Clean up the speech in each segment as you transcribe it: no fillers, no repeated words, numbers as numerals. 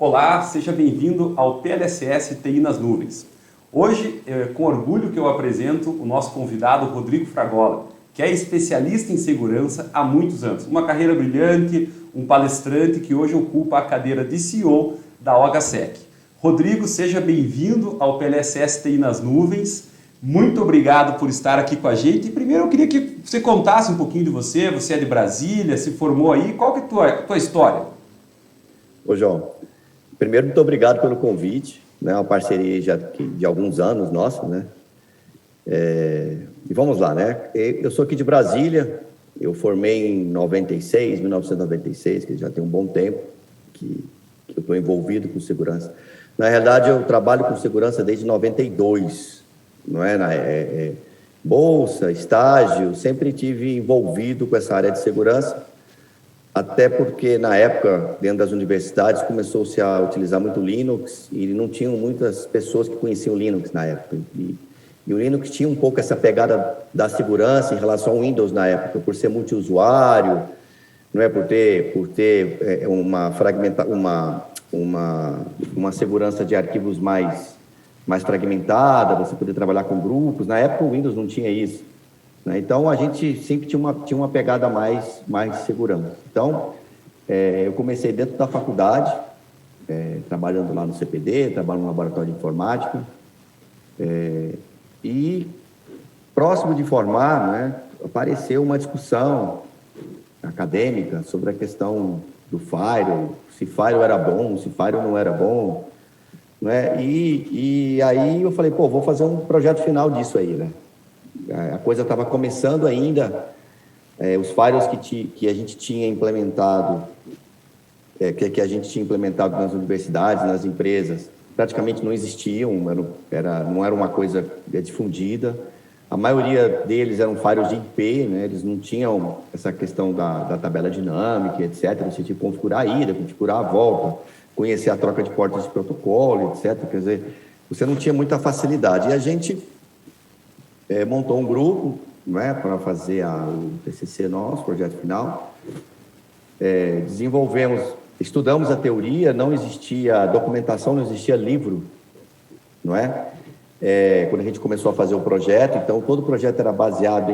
Olá, seja bem-vindo ao PLSS TI nas Nuvens. Hoje, com orgulho que eu apresento o nosso convidado Rodrigo Fragola, que é especialista em segurança há muitos anos. Uma carreira brilhante, um palestrante que hoje ocupa a cadeira de CEO da OHSEC. Rodrigo, seja bem-vindo ao PLSS TI nas Nuvens. Muito obrigado por estar aqui com a gente. E primeiro eu queria que você contasse um pouquinho de você. Você é de Brasília, se formou aí. Qual que é a tua história? Ô, João, primeiro, muito obrigado pelo convite, né? Uma parceria já de alguns anos nossa, né? E vamos lá, né? Eu sou aqui de Brasília, eu formei em 1996, que já tem um bom tempo que eu estou envolvido com segurança. Na realidade, eu trabalho com segurança desde 92, não é? Bolsa, estágio, sempre tive envolvido com essa área de segurança. Até porque, na época, dentro das universidades, começou-se a utilizar muito Linux e não tinham muitas pessoas que conheciam Linux na época. E o Linux tinha um pouco essa pegada da segurança em relação ao Windows na época, por ser multiusuário, não é? Por ter uma segurança de arquivos mais fragmentada, você poder trabalhar com grupos. Na época, o Windows não tinha isso. Então, a gente sempre tinha uma pegada mais de segurança. Então, eu comecei dentro da faculdade, trabalhando lá no CPD, trabalhando no laboratório de informática, e próximo de formar, né, apareceu uma discussão acadêmica sobre a questão do firewall, se firewall era bom, se firewall não era bom, né? E aí eu falei, vou fazer um projeto final disso aí, né? A coisa estava começando ainda, os firewalls que a gente tinha implementado, que a gente tinha implementado nas universidades, nas empresas, praticamente não existiam, não era uma coisa difundida. A maioria deles eram firewalls de IP, né? Eles não tinham essa questão da tabela dinâmica, etc. Você tinha que configurar a ida, configurar a volta, conhecer a troca de portas de protocolo, etc. Quer dizer, você não tinha muita facilidade. E a gente montou um grupo, não é, para fazer o TCC nosso, projeto final. Estudamos a teoria, não existia documentação, não existia livro, não é? Quando a gente começou a fazer o projeto, então todo o projeto era baseado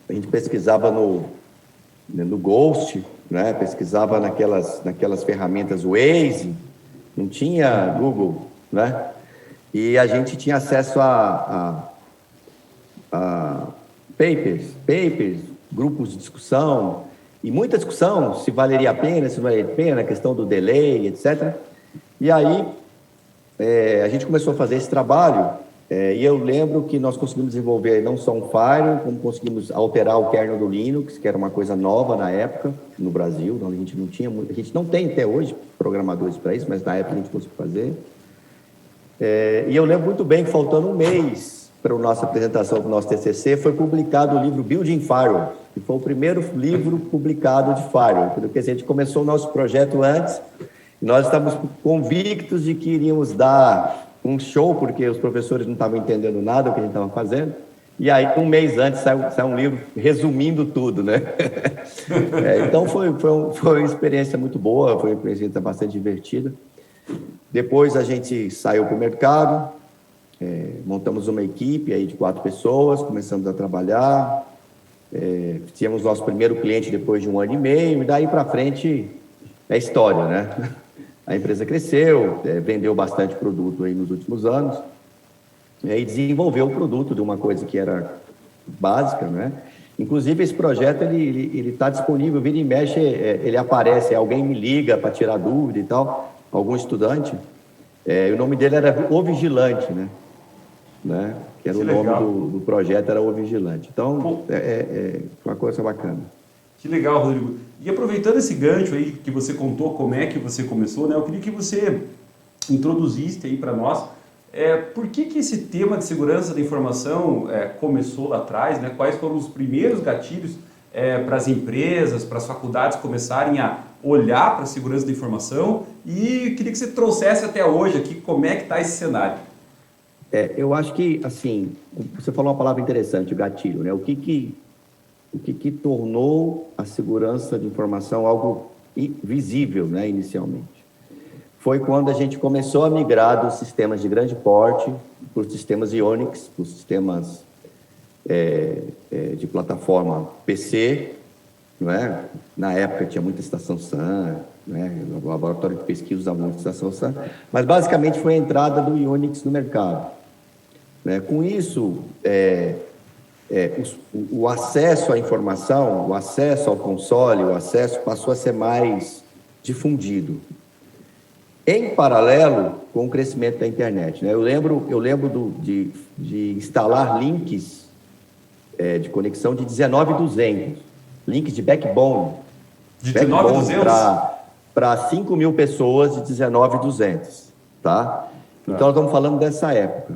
a gente pesquisava no Ghost, né? Pesquisava naquelas ferramentas Waze, não tinha Google, né? E a gente tinha acesso a papers, grupos de discussão, e muita discussão, se valeria a pena, se não valeria a pena, a questão do delay, etc. E aí, a gente começou a fazer esse trabalho, e eu lembro que nós conseguimos desenvolver não só um firewall, como conseguimos alterar o kernel do Linux, que era uma coisa nova na época, no Brasil, onde a gente não tinha muito, a gente não tem até hoje programadores para isso, mas na época a gente conseguiu fazer. E eu lembro muito bem que, faltando um mês para a nossa apresentação do nosso TCC, foi publicado o livro Building Firewall, que foi o primeiro livro publicado de Firewall, porque a gente começou o nosso projeto antes, e nós estávamos convictos de que iríamos dar um show, porque os professores não estavam entendendo nada do que a gente estava fazendo, e aí, um mês antes, saiu um livro resumindo tudo, né? Então, foi uma experiência muito boa, foi uma experiência bastante divertida. Depois, a gente saiu para o mercado, montamos uma equipe aí de 4 pessoas, começamos a trabalhar, tínhamos nosso primeiro cliente depois de 1 ano e meio, e daí para frente é história, né? A empresa cresceu, vendeu bastante produto aí nos últimos anos, e desenvolveu o produto de uma coisa que era básica, né? Inclusive, esse projeto, ele está disponível, vira e mexe, ele aparece, alguém me liga para tirar dúvida e tal, algum estudante, o nome dele era O Vigilante, né? Que era o nome do projeto, era O Vigilante. Então, uma coisa bacana. Que legal, Rodrigo. E aproveitando esse gancho aí que você contou, como é que você começou, né? Eu queria que você introduzisse aí para nós por que esse tema de segurança da informação começou lá atrás, né? Quais foram os primeiros gatilhos para as empresas, para as faculdades começarem a olhar para a segurança da informação, e queria que você trouxesse até hoje aqui como é que está esse cenário. Eu acho que, assim, você falou uma palavra interessante, o gatilho, né? O que tornou a segurança de informação algo visível, né, inicialmente? foi quando a gente começou a migrar dos sistemas de grande porte para os sistemas Unix, para os sistemas de plataforma PC, não é? Na época tinha muita estação SAN, né? O laboratório de pesquisa usava muita estação SAN, mas basicamente foi a entrada do Unix no mercado, né? Com isso, o acesso à informação, o acesso ao console, o acesso passou a ser mais difundido. Em paralelo com o crescimento da internet, né? Eu lembro de instalar links de conexão de 19.200, links de backbone. De 19.200? Para 5 mil pessoas de 19.200, tá? Então, nós estamos falando dessa época.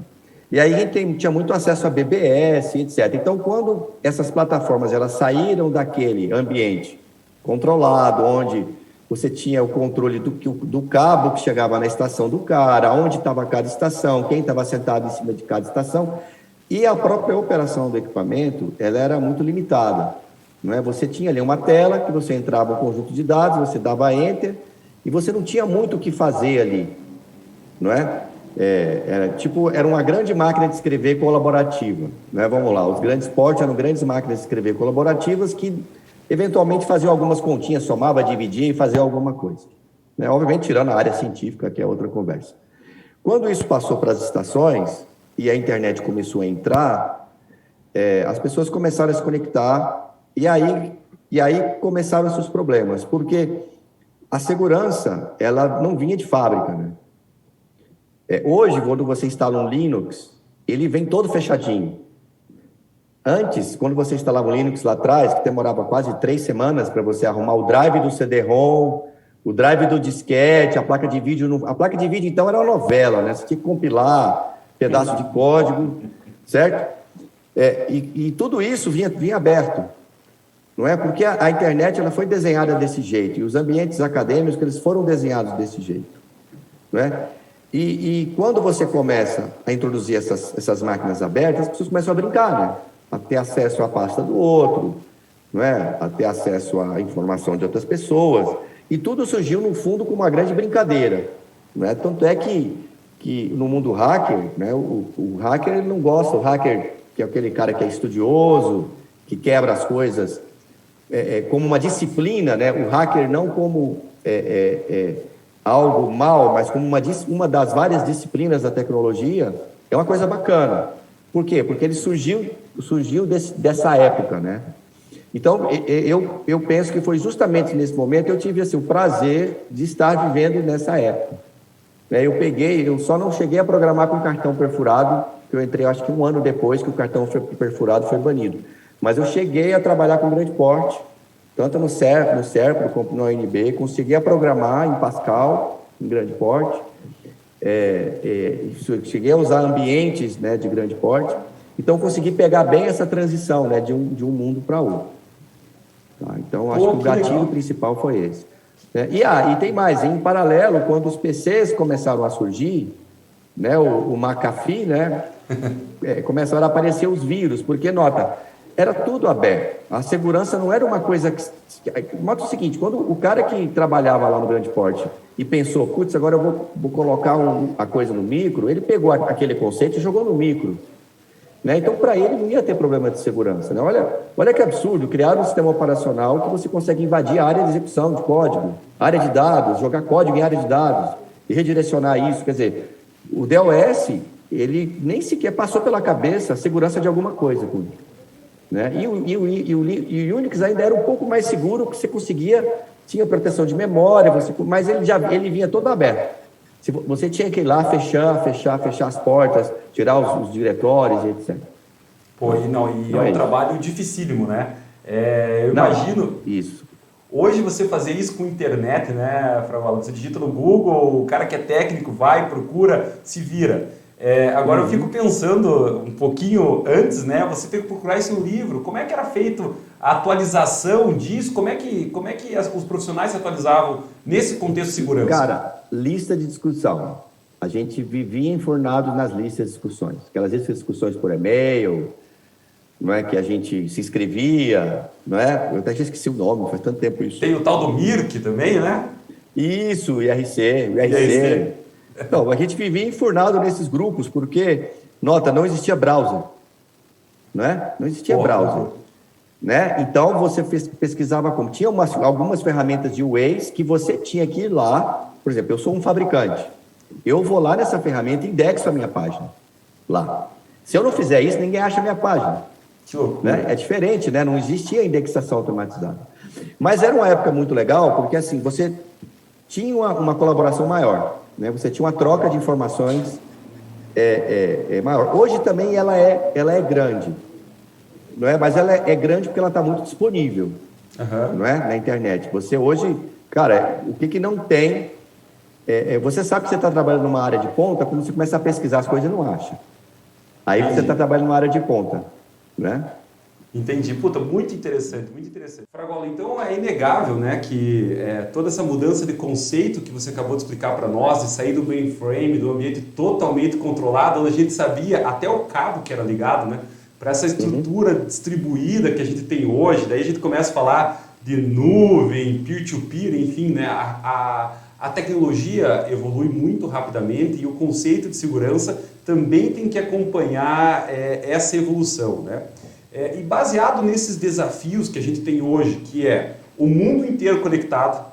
E aí a gente tinha muito acesso a BBS, etc. Então, quando essas plataformas elas saíram daquele ambiente controlado, onde você tinha o controle do cabo que chegava na estação do cara, onde estava cada estação, quem estava sentado em cima de cada estação, e a própria operação do equipamento, ela era muito limitada, não é? Você tinha ali uma tela que você entrava um conjunto de dados, você dava Enter, e você não tinha muito o que fazer ali, não é? Era uma grande máquina de escrever colaborativa, né? Vamos lá, os grandes portes eram grandes máquinas de escrever colaborativas que eventualmente faziam algumas continhas, somava, dividia e fazia alguma coisa, né? Obviamente tirando a área científica, que é outra conversa. Quando isso passou para as estações e a internet começou a entrar, as pessoas começaram a se conectar e aí começaram os problemas, porque a segurança ela não vinha de fábrica, né? Hoje, quando você instala um Linux, ele vem todo fechadinho. Antes, quando você instalava um Linux lá atrás, que demorava quase 3 semanas para você arrumar o drive do CD-ROM, o drive do disquete, a placa de vídeo... A placa de vídeo, então, era uma novela, né? Você tinha que compilar pedaço de código, certo? E tudo isso vinha aberto, não é? Porque a internet ela foi desenhada desse jeito, e os ambientes acadêmicos eles foram desenhados desse jeito, não é? E quando você começa a introduzir essas máquinas abertas, as pessoas começam a brincar, né? A ter acesso à pasta do outro, não é? A ter acesso à informação de outras pessoas. E tudo surgiu, no fundo, como uma grande brincadeira, não é? Tanto é que no mundo hacker, né, o hacker ele não gosta, o hacker, que é aquele cara que é estudioso, que quebra as coisas como uma disciplina, né? O hacker não como algo mal, mas como uma das várias disciplinas da tecnologia, é uma coisa bacana. Por quê? Porque ele surgiu dessa época, né? Então, eu penso que foi justamente nesse momento que eu tive assim, o prazer de estar vivendo nessa época. Eu só não cheguei a programar com cartão perfurado, que eu entrei, acho que 1 ano depois que o cartão perfurado foi banido. Mas eu cheguei a trabalhar com grande porte, tanto no Serpro como no ONB, consegui a programar em Pascal, em grande porte, cheguei a usar ambientes, né, de grande porte, então consegui pegar bem essa transição, né, de um mundo para outro. Tá? Então, acho que o gatilho principal foi esse. E tem mais, em paralelo, quando os PCs começaram a surgir, né, o McAfee, né, começaram a aparecer os vírus, porque, nota, era tudo aberto. A segurança não era uma coisa que... Nota o seguinte, quando o cara que trabalhava lá no grande porte e pensou, putz, agora eu vou colocar a coisa no micro, ele pegou aquele conceito e jogou no micro. Né? Então, para ele, não ia ter problema de segurança. Né? Olha que absurdo, criar um sistema operacional que você consegue invadir a área de execução de código, área de dados, jogar código em área de dados e redirecionar isso. Quer dizer, o DOS, ele nem sequer passou pela cabeça a segurança de alguma coisa. Né? E o Unix ainda era um pouco mais seguro, porque você tinha proteção de memória, mas ele vinha todo aberto. Você tinha que ir lá fechar as portas, tirar os diretórios e etc. É um trabalho dificílimo, né? Eu imagino... Isso. Hoje você fazer isso com internet, né, Fragola? Você digita no Google, o cara que é técnico vai, procura, se vira. Agora eu fico pensando um pouquinho antes, né? Você teve que procurar esse livro. Como é que era feito a atualização disso? Como é que os profissionais se atualizavam nesse contexto de segurança? Cara, lista de discussão. A gente vivia enfornado nas listas de discussões. Aquelas listas de discussões por e-mail, não é? Que a gente se inscrevia, não é? Eu até já esqueci o nome, faz tanto tempo isso. Tem o tal do Mirk também, né? Isso, IRC. Então, a gente vivia enfurnado nesses grupos, porque, nota, não existia browser, né? Não existia browser, né? Então, você pesquisava como? Tinha algumas ferramentas de Waze que você tinha que ir lá, por exemplo, eu sou um fabricante, eu vou lá nessa ferramenta e indexo a minha página lá. Se eu não fizer isso, ninguém acha a minha página. Né? É diferente, né? Não existia indexação automatizada. Mas era uma época muito legal, porque assim, você tinha uma colaboração maior, né? Você tinha uma troca de informações maior. Hoje também ela é grande, não é? Mas ela é grande porque ela está muito disponível, não é? Na internet. Você hoje, cara, o que não tem... você sabe que você está trabalhando numa área de ponta, quando você começa a pesquisar as coisas, não acha. Aí você está trabalhando numa área de ponta, né? Entendi. Puta, muito interessante, muito interessante. Fragola, então é inegável, né, que toda essa mudança de conceito que você acabou de explicar para nós, de sair do mainframe, do ambiente totalmente controlado, onde a gente sabia até o cabo que era ligado, né, para essa estrutura distribuída que a gente tem hoje. Daí a gente começa a falar de nuvem, peer-to-peer, enfim, né, a tecnologia evolui muito rapidamente e o conceito de segurança também tem que acompanhar essa evolução, né? E baseado nesses desafios que a gente tem hoje, que é o mundo inteiro conectado,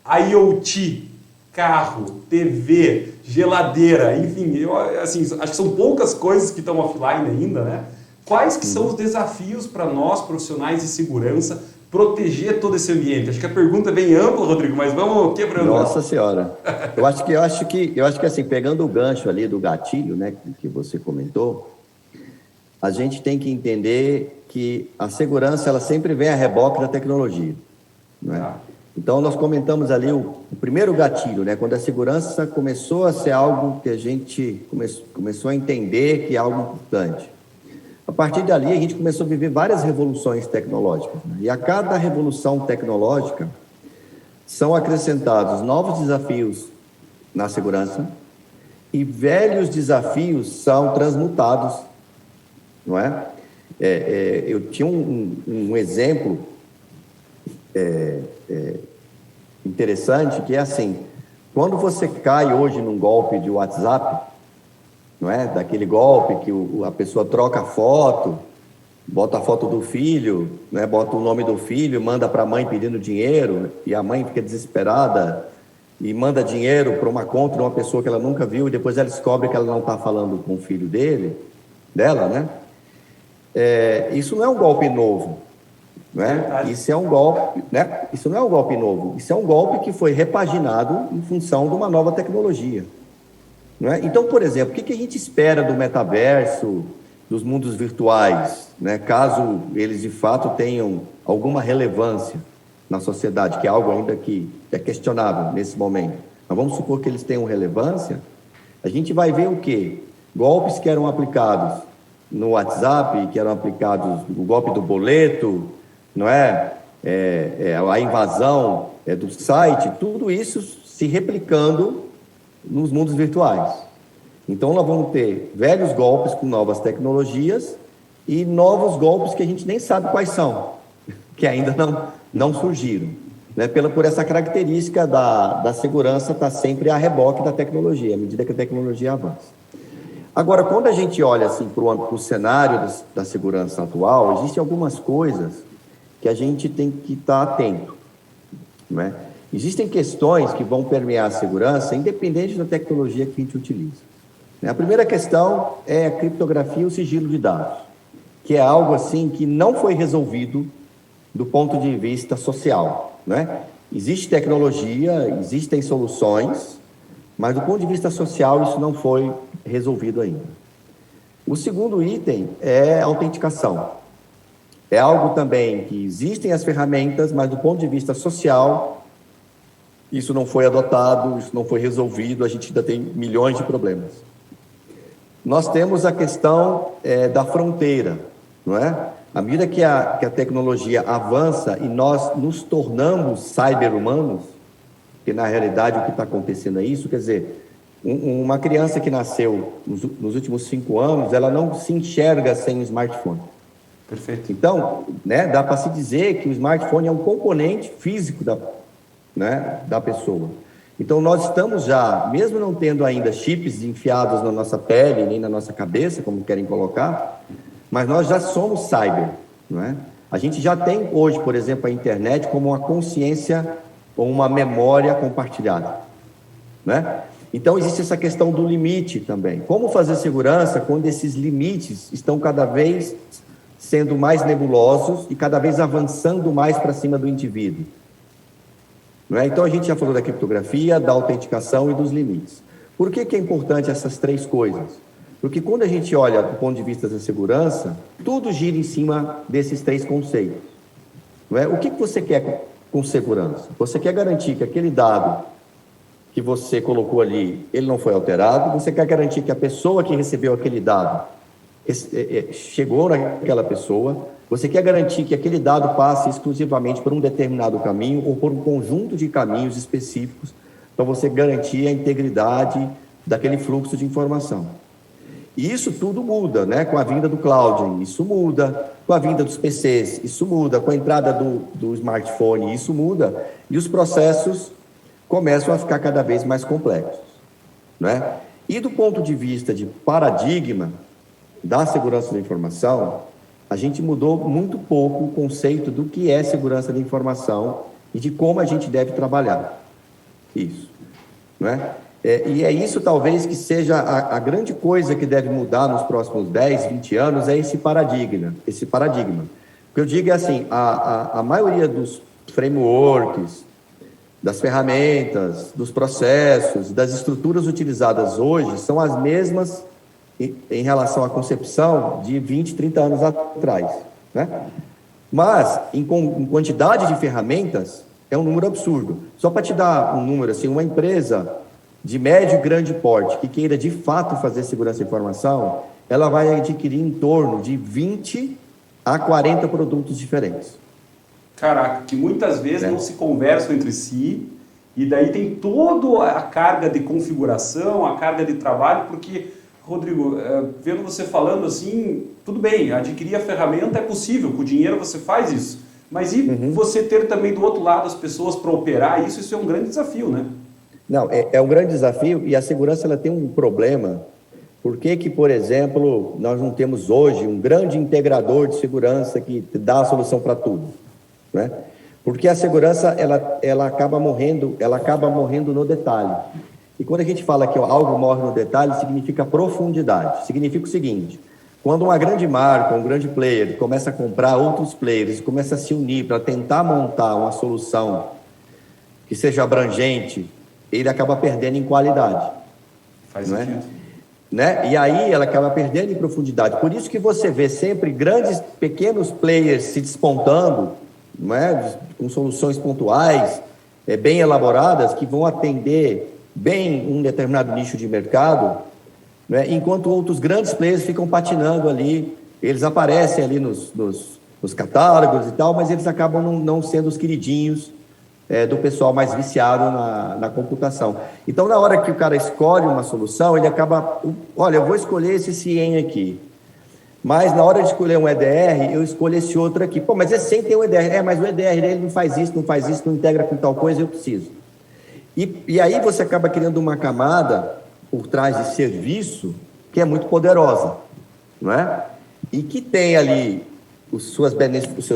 IoT, carro, TV, geladeira, enfim, assim, acho que são poucas coisas que estão offline ainda, né? Quais que são os desafios para nós, profissionais de segurança, proteger todo esse ambiente? Acho que a pergunta é bem ampla, Rodrigo, mas vamos quebrando. Nossa Senhora. Eu acho que assim, pegando o gancho ali do gatilho, né, que você comentou, a gente tem que entender que a segurança ela sempre vem a reboque da tecnologia, né? Então nós comentamos ali o primeiro gatilho, né, quando a segurança começou a ser algo que a gente começou a entender que é algo importante. A partir dali, a gente começou a viver várias revoluções tecnológicas, né? E a cada revolução tecnológica são acrescentados novos desafios na segurança e velhos desafios são transmutados, não é? Eu tinha um exemplo interessante que é assim, quando você cai hoje num golpe de WhatsApp, não é? Daquele golpe que a pessoa troca a foto, bota a foto do filho, né? Bota o nome do filho, manda para a mãe pedindo dinheiro, e a mãe fica desesperada e manda dinheiro para uma conta de uma pessoa que ela nunca viu, e depois ela descobre que ela não está falando com o filho dela, né? Isso não é um golpe novo, né? Isso é um golpe, né? Isso não é um golpe novo, isso é um golpe que foi repaginado em função de uma nova tecnologia. Não é? Então, por exemplo, o que a gente espera do metaverso, dos mundos virtuais, né? Caso eles de fato tenham alguma relevância na sociedade, que é algo ainda que é questionável nesse momento. Mas vamos supor que eles tenham relevância, a gente vai ver o quê? Golpes que eram aplicados no WhatsApp, que eram aplicados, o golpe do boleto, não é? A invasão do site, tudo isso se replicando nos mundos virtuais. Então, nós vamos ter velhos golpes com novas tecnologias e novos golpes que a gente nem sabe quais são, que ainda não surgiram, né? Por essa característica da segurança estar sempre a reboque da tecnologia, à medida que a tecnologia avança. Agora, quando a gente olha assim, para o cenário da segurança atual, existem algumas coisas que a gente tem que estar atento, não é? Existem questões que vão permear a segurança, independente da tecnologia que a gente utiliza. A primeira questão é a criptografia e o sigilo de dados, que é algo assim que não foi resolvido do ponto de vista social, né? Existe tecnologia, existem soluções, mas do ponto de vista social isso não foi resolvido ainda. O segundo item é a autenticação. É algo também que existem as ferramentas, mas do ponto de vista social isso não foi adotado, isso não foi resolvido, a gente ainda tem milhões de problemas. Nós temos a questão da fronteira, não é? À medida que a tecnologia avança e nós nos tornamos cyber-humanos, que na realidade o que está acontecendo é isso, quer dizer, uma criança que nasceu nos últimos 5 anos, ela não se enxerga sem um smartphone. Perfeito. Então, né, dá para se dizer que o smartphone é um componente físico né, da pessoa. Então, nós estamos já, mesmo não tendo ainda chips enfiados na nossa pele, nem na nossa cabeça, como querem colocar, mas nós já somos cyber, não é? A gente já tem hoje, por exemplo, a internet como uma consciência ou uma memória compartilhada, né? Então, existe essa questão do limite também. Como fazer segurança quando esses limites estão cada vez sendo mais nebulosos e cada vez avançando mais para cima do indivíduo? Não é? Então, a gente já falou da criptografia, da autenticação e dos limites. Por que é importante essas três coisas? Porque quando a gente olha do ponto de vista da segurança, tudo gira em cima desses três conceitos. Não é? O que você quer com segurança? Você quer garantir que aquele dado que você colocou ali, ele não foi alterado? Você quer garantir que a pessoa que recebeu aquele dado chegou naquela pessoa? Você quer garantir que aquele dado passe exclusivamente por um determinado caminho ou por um conjunto de caminhos específicos para você garantir a integridade daquele fluxo de informação? E isso tudo muda, né? Com a vinda do cloud, isso muda. Com a vinda dos PCs, isso muda. Com a entrada do smartphone, isso muda. E os processos começam a ficar cada vez mais complexos, né? E do ponto de vista de paradigma da segurança da informação, a gente mudou muito pouco o conceito do que é segurança da informação e de como a gente deve trabalhar isso, né? E é isso talvez que seja a grande coisa que deve mudar nos próximos 10, 20 anos, é esse paradigma. O que eu digo é assim, a maioria dos frameworks, das ferramentas, dos processos, das estruturas utilizadas hoje são as mesmas em relação à concepção de 20, 30 anos atrás, né? Mas, em quantidade de ferramentas, é um número absurdo. Só para te dar um número, assim, uma empresa de médio e grande porte que queira de fato fazer segurança da informação, ela vai adquirir em torno de 20 a 40 produtos diferentes. Caraca, que muitas vezes não se conversam entre si, e daí tem toda a carga de configuração, a carga de trabalho, porque, Rodrigo, vendo você falando assim, tudo bem, adquirir a ferramenta é possível, com o dinheiro você faz isso, mas e você ter também do outro lado as pessoas para operar isso, isso é um grande desafio, né? Não, é um grande desafio, e a segurança ela tem um problema. Por que, por exemplo, nós não temos hoje um grande integrador de segurança que dá a solução para tudo, né? Porque a segurança ela acaba morrendo no detalhe. E quando a gente fala que algo morre no detalhe, significa profundidade. Significa o seguinte: quando uma grande marca, um grande player começa a comprar outros players, começa a se unir para tentar montar uma solução que seja abrangente, ele acaba perdendo em qualidade. Faz sentido. Né? E aí ela acaba perdendo em profundidade. Por isso que você vê sempre pequenos players se despontando, não é? Com soluções pontuais, bem elaboradas, que vão atender bem um determinado nicho de mercado, né? Enquanto outros grandes players ficam patinando ali. Eles aparecem ali nos catálogos e tal, mas eles acabam não sendo os queridinhos do pessoal mais viciado na computação. Então, na hora que o cara escolhe uma solução, ele acaba, olha, eu vou escolher esse CIEM aqui, mas na hora de escolher um EDR, eu escolho esse outro aqui. Pô, mas esse CIEM tem um EDR. Mas o EDR dele não faz isso, não integra com tal coisa, eu preciso. E aí você acaba criando uma camada por trás de serviço que é muito poderosa, não é? E que tem ali os seus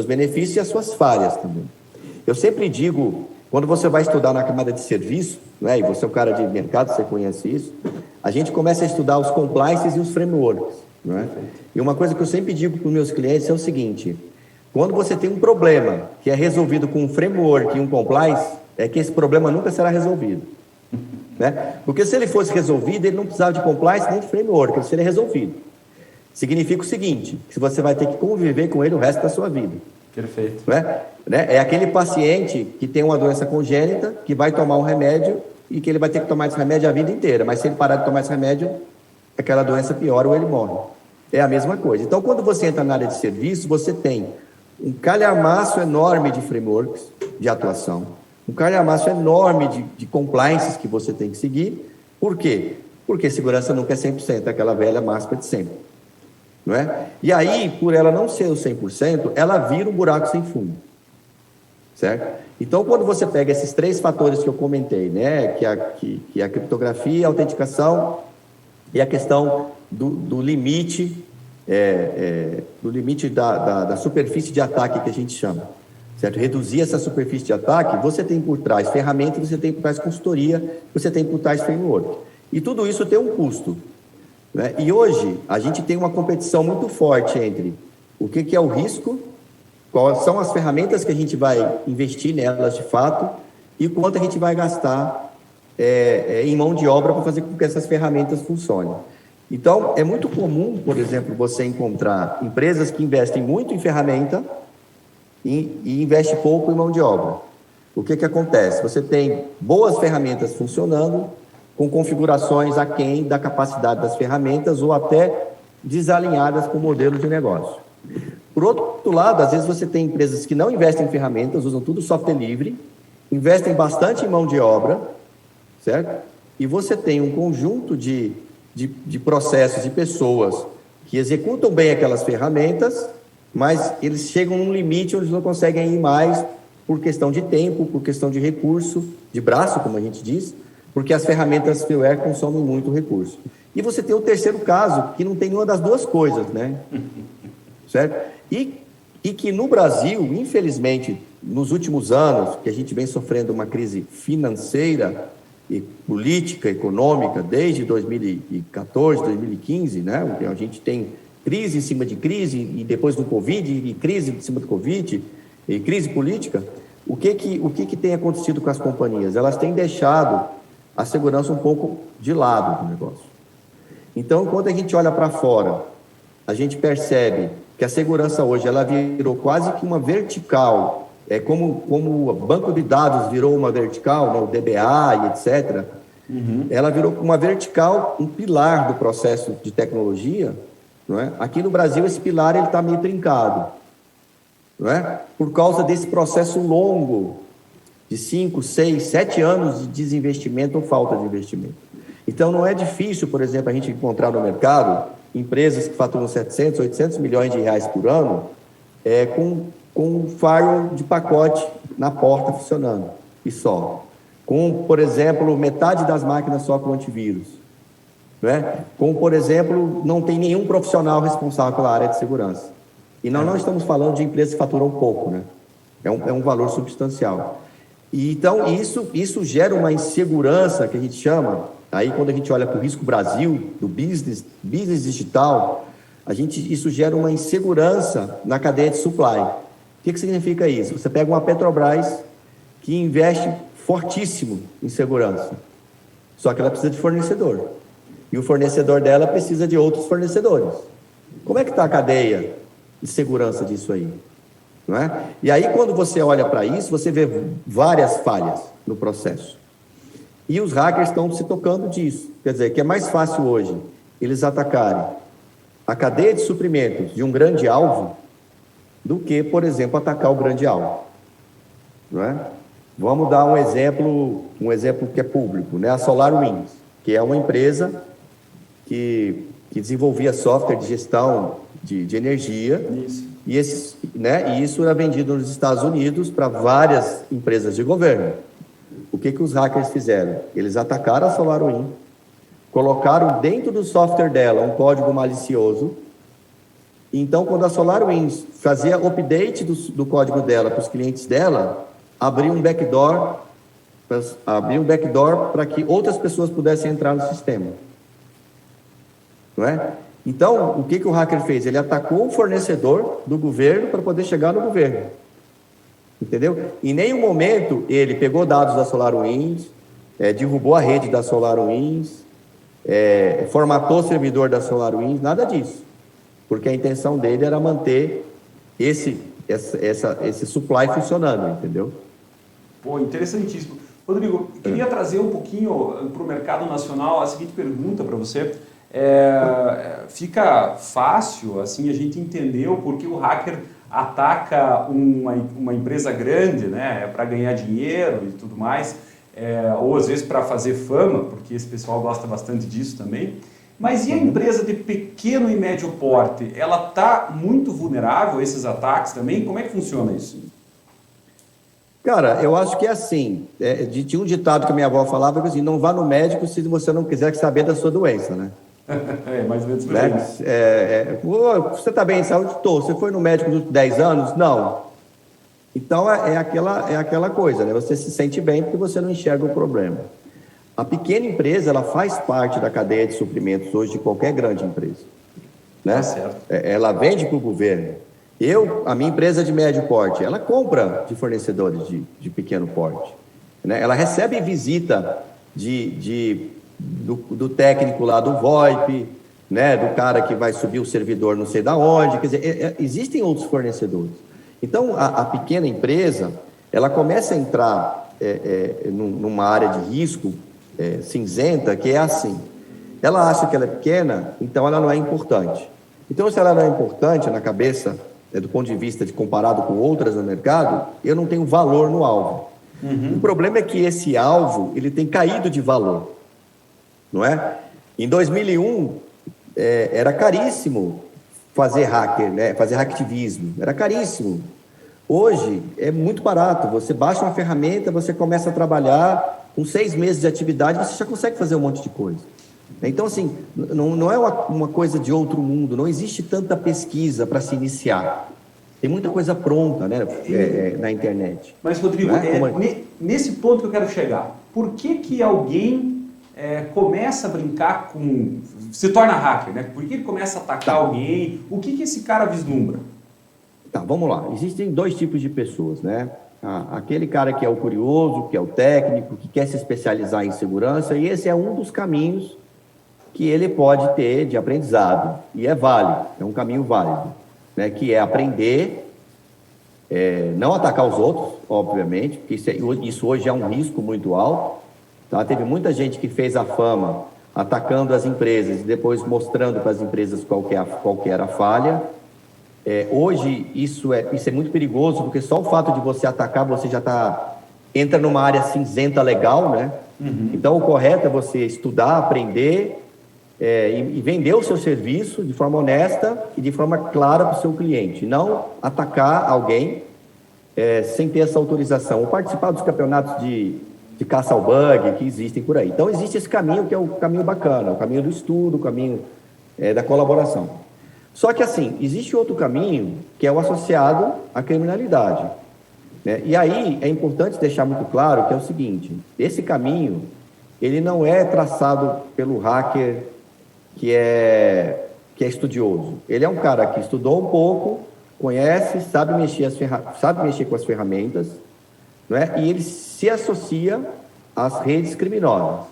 benefícios e as suas falhas também. Eu sempre digo, quando você vai estudar na camada de serviço, né, e você é um cara de mercado, você conhece isso, a gente começa a estudar os compliances e os frameworks. Né? E uma coisa que eu sempre digo para os meus clientes é o seguinte: quando você tem um problema que é resolvido com um framework e um compliance, é que esse problema nunca será resolvido. Né? Porque se ele fosse resolvido, ele não precisava de compliance nem de framework, ele seria resolvido. Significa o seguinte: que você vai ter que conviver com ele o resto da sua vida. Perfeito. Né? É aquele paciente que tem uma doença congênita, que vai tomar um remédio e que ele vai ter que tomar esse remédio a vida inteira, mas se ele parar de tomar esse remédio, aquela doença piora ou ele morre. É a mesma coisa. Então, quando você entra na área de serviço, você tem um calhamaço enorme de frameworks de atuação, um calhamaço enorme de compliances que você tem que seguir. Por quê? Porque segurança nunca é 100%, aquela velha máxima de sempre. Não é? E aí, por ela não ser o 100%, ela vira um buraco sem fundo. certo? Então, quando você pega esses 3 fatores que eu comentei, né, que é a criptografia, a autenticação e a questão do limite, da superfície de ataque que a gente chama, certo? Reduzir essa superfície de ataque, você tem por trás ferramenta, você tem por trás consultoria, você tem por trás framework. E tudo isso tem um custo, né? E hoje, a gente tem uma competição muito forte entre o que é o risco, quais são as ferramentas que a gente vai investir nelas de fato e quanto a gente vai gastar em mão de obra para fazer com que essas ferramentas funcionem. Então, é muito comum, por exemplo, você encontrar empresas que investem muito em ferramenta e investem pouco em mão de obra. O que acontece? Você tem boas ferramentas funcionando com configurações aquém da capacidade das ferramentas ou até desalinhadas com o modelo de negócio. Por outro lado, às vezes você tem empresas que não investem em ferramentas, usam tudo software livre, investem bastante em mão de obra, certo? E você tem um conjunto de processos e pessoas que executam bem aquelas ferramentas, mas eles chegam num limite onde eles não conseguem ir mais por questão de tempo, por questão de recurso, de braço, como a gente diz, porque as ferramentas freeware consomem muito recurso. E você tem o terceiro caso, que não tem nenhuma das duas coisas, né? Certo? E que no Brasil, infelizmente, nos últimos anos, que a gente vem sofrendo uma crise financeira e política, econômica, desde 2014, 2015, né? A gente tem crise em cima de crise, e depois do Covid, e crise em cima do Covid, e crise política. O que tem acontecido com as companhias? Elas têm deixado a segurança um pouco de lado do negócio. Então, quando a gente olha para fora, a gente percebe que a segurança hoje ela virou quase que uma vertical, como o banco de dados virou uma vertical, né, o DBA e etc. Ela virou uma vertical, um pilar do processo de tecnologia, não é? Aqui no Brasil esse pilar ele está meio trincado, não é? Por causa desse processo longo de 5, 6, 7 anos de desinvestimento ou falta de investimento. Então não é difícil, por exemplo, a gente encontrar no mercado empresas que faturam 700, 800 milhões de reais por ano, com um firewall de pacote na porta funcionando, e só. Com, por exemplo, metade das máquinas só com antivírus. Né? Com, por exemplo, não tem nenhum profissional responsável pela área de segurança. E nós não estamos falando de empresas que faturam pouco, né? É um valor substancial. E, então, isso gera uma insegurança que a gente chama. Aí, quando a gente olha para o risco Brasil, do business digital, isso gera uma insegurança na cadeia de supply. O que significa isso? Você pega uma Petrobras que investe fortíssimo em segurança, só que ela precisa de fornecedor. E o fornecedor dela precisa de outros fornecedores. Como é que está a cadeia de segurança disso aí? Não é? E aí, quando você olha para isso, você vê várias falhas no processo. E os hackers estão se tocando disso. Quer dizer, que é mais fácil hoje eles atacarem a cadeia de suprimentos de um grande alvo do que, por exemplo, atacar o grande alvo. Não é? Vamos dar um exemplo que é público, né? A SolarWinds, que é uma empresa que desenvolvia software de gestão de energia. Isso. E isso era vendido nos Estados Unidos para várias empresas de governo. O que os hackers fizeram? Eles atacaram a SolarWinds, colocaram dentro do software dela um código malicioso. Então, quando a SolarWinds fazia update do código dela para os clientes dela, abriu um backdoor para que outras pessoas pudessem entrar no sistema. Não é? Então, o que o hacker fez? Ele atacou o fornecedor do governo para poder chegar no governo. Entendeu? Em nenhum momento ele pegou dados da SolarWinds, derrubou a rede da SolarWinds, formatou o servidor da SolarWinds, nada disso. Porque a intenção dele era manter esse supply funcionando, entendeu? Pô, interessantíssimo. Rodrigo, queria trazer um pouquinho para o mercado nacional a seguinte pergunta para você. Fica fácil assim a gente entender o porquê o hacker ataca uma empresa grande, né, para ganhar dinheiro e tudo mais, ou às vezes para fazer fama, porque esse pessoal gosta bastante disso também. Mas e a empresa de pequeno e médio porte? Ela está muito vulnerável a esses ataques também? Como é que funciona isso? Cara, eu acho que é assim. Tinha um ditado que a minha avó falava, que assim, não vá no médico se você não quiser saber da sua doença, né? Mais ou menos por Né? aí. Você está bem em saúde? Estou. Você foi no médico nos 10 anos? Não. Então, aquela coisa, né? Você se sente bem porque você não enxerga o problema. A pequena empresa, ela faz parte da cadeia de suprimentos hoje de qualquer grande empresa. Né? Tá certo. Ela vende para o governo. A minha empresa de médio porte, ela compra de fornecedores de pequeno porte. Né? Ela recebe visita do técnico lá do VoIP, né? Do cara que vai subir o servidor não sei da onde. Quer dizer, existem outros fornecedores. Então, a pequena empresa, ela começa a entrar numa área de risco cinzenta, que é assim. Ela acha que ela é pequena, então ela não é importante. Então, se ela não é importante na cabeça, do ponto de vista de comparado com outras no mercado, eu não tenho valor no alvo. O problema é que esse alvo, ele tem caído de valor, não é? Em 2001, era caríssimo fazer hacker, né? Fazer hacktivismo, era caríssimo. Hoje, é muito barato. Você baixa uma ferramenta, você começa a trabalhar, com 6 meses de atividade, você já consegue fazer um monte de coisa. Então, assim, não é uma coisa de outro mundo, não existe tanta pesquisa para se iniciar. Tem muita coisa pronta, né, na internet. Mas, Rodrigo, nesse ponto que eu quero chegar, por que alguém começa a brincar se torna hacker, né? Por que ele começa a atacar alguém? O que esse cara vislumbra? Tá, vamos lá. Existem 2 tipos de pessoas, né? Aquele cara que é o curioso, que é o técnico, que quer se especializar em segurança, e esse é um dos caminhos que ele pode ter de aprendizado, e é válido, é um caminho válido, né? Que é aprender, não atacar os outros, obviamente, porque isso hoje é um risco muito alto, tá? Teve muita gente que fez a fama atacando as empresas e depois mostrando para as empresas qual que era a falha. Hoje isso é muito perigoso, porque só o fato de você atacar, você já entra numa área cinzenta legal, né? Então o correto é você estudar, aprender e vender o seu serviço de forma honesta e de forma clara para o seu cliente, não atacar alguém sem ter essa autorização, ou participar dos campeonatos de caça ao bug que existem por aí. Então existe esse caminho que é o caminho bacana, o caminho do estudo, o caminho da colaboração. Só que, assim, existe outro caminho que é o associado à criminalidade, né? E aí é importante deixar muito claro que é o seguinte: esse caminho, ele não é traçado pelo hacker que é estudioso. Ele é um cara que estudou um pouco, conhece, sabe mexer com as ferramentas, né? E ele se associa às redes criminosas.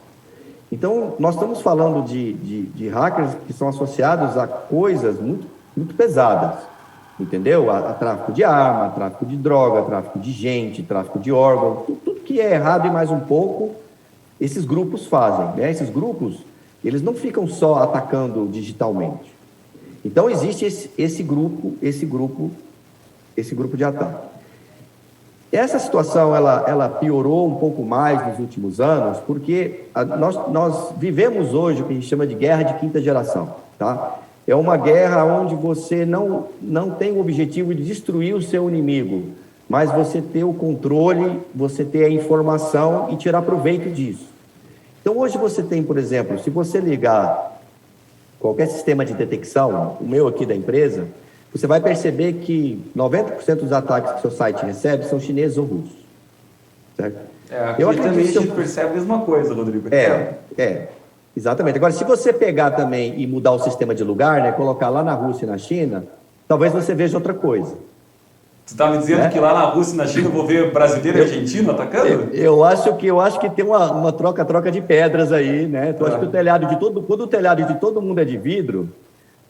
Então, nós estamos falando de hackers que são associados a coisas muito, muito pesadas, entendeu? A tráfico de arma, a tráfico de droga, tráfico de gente, tráfico de órgãos, tudo que é errado e mais um pouco, esses grupos fazem, né? Esses grupos, eles não ficam só atacando digitalmente. Então, existe esse grupo de ataque. Essa situação, ela piorou um pouco mais nos últimos anos, porque nós vivemos hoje o que a gente chama de guerra de quinta geração, tá? É uma guerra onde você não tem o objetivo de destruir o seu inimigo, mas você ter o controle, você ter a informação e tirar proveito disso. Então, hoje você tem, por exemplo, se você ligar qualquer sistema de detecção, o meu aqui da empresa, você vai perceber que 90% dos ataques que o seu site recebe são chineses ou russos. Certo? Aqui também a gente percebe a mesma coisa, Rodrigo. Exatamente. Agora, se você pegar também e mudar o sistema de lugar, né, colocar lá na Rússia e na China, talvez você veja outra coisa. Você está me dizendo que lá na Rússia e na China eu vou ver brasileiro e argentino atacando? Eu acho que tem uma troca de pedras aí, né? Então, acho que quando o telhado de todo mundo é de vidro,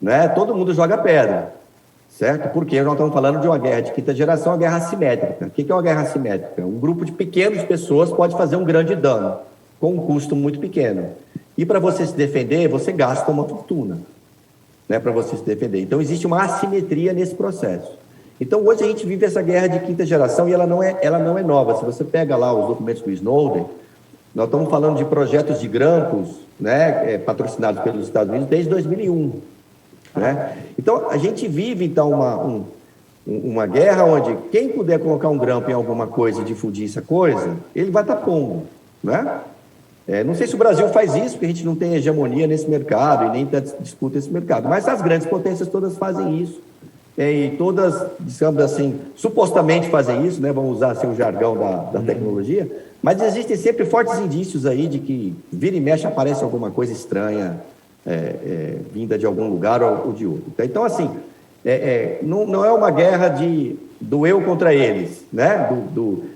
né, todo mundo joga pedra. Certo? Porque nós estamos falando de uma guerra de quinta geração, uma guerra assimétrica. O que é uma guerra assimétrica? Um grupo de pequenas pessoas pode fazer um grande dano, com um custo muito pequeno. E para você se defender, você gasta uma fortuna, né, para você se defender. Então, existe uma assimetria nesse processo. Então, hoje a gente vive essa guerra de quinta geração e ela não é nova. Se você pega lá os documentos do Snowden, nós estamos falando de projetos de grampos, né, patrocinados pelos Estados Unidos desde 2001. Né? Então, a gente vive, então, uma guerra onde quem puder colocar um grampo em alguma coisa e difundir essa coisa, ele vai estar pondo, né? Não sei se o Brasil faz isso, porque a gente não tem hegemonia nesse mercado e nem disputa esse mercado, mas as grandes potências todas fazem isso. E todas, digamos assim, supostamente fazem isso, né? Vamos usar assim, o jargão da tecnologia, mas existem sempre fortes indícios aí de que vira e mexe aparece alguma coisa estranha vinda de algum lugar ou de outro. Então, assim, não é uma guerra do eu contra eles, né?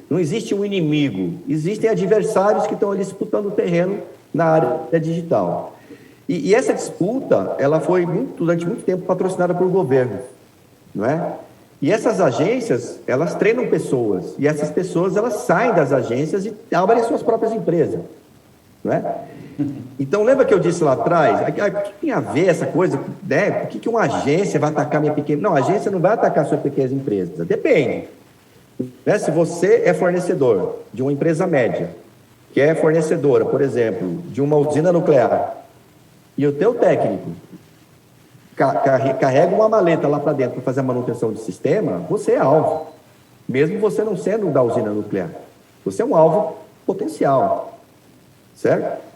Não existe um inimigo, existem adversários que estão ali disputando o terreno na área digital. E essa disputa, ela foi durante muito tempo patrocinada por governos, não é? E essas agências, elas treinam pessoas, e essas pessoas, elas saem das agências e abrem suas próprias empresas, não é? Então, lembra que eu disse lá atrás, o que tem a ver essa coisa, né? Por que uma agência vai atacar minha pequena... Não, a agência não vai atacar sua pequena empresa, depende. Né? Se você é fornecedor de uma empresa média, que é fornecedora, por exemplo, de uma usina nuclear, e o teu técnico carrega uma maleta lá para dentro para fazer a manutenção do sistema, você é alvo, mesmo você não sendo da usina nuclear. Você é um alvo potencial, certo?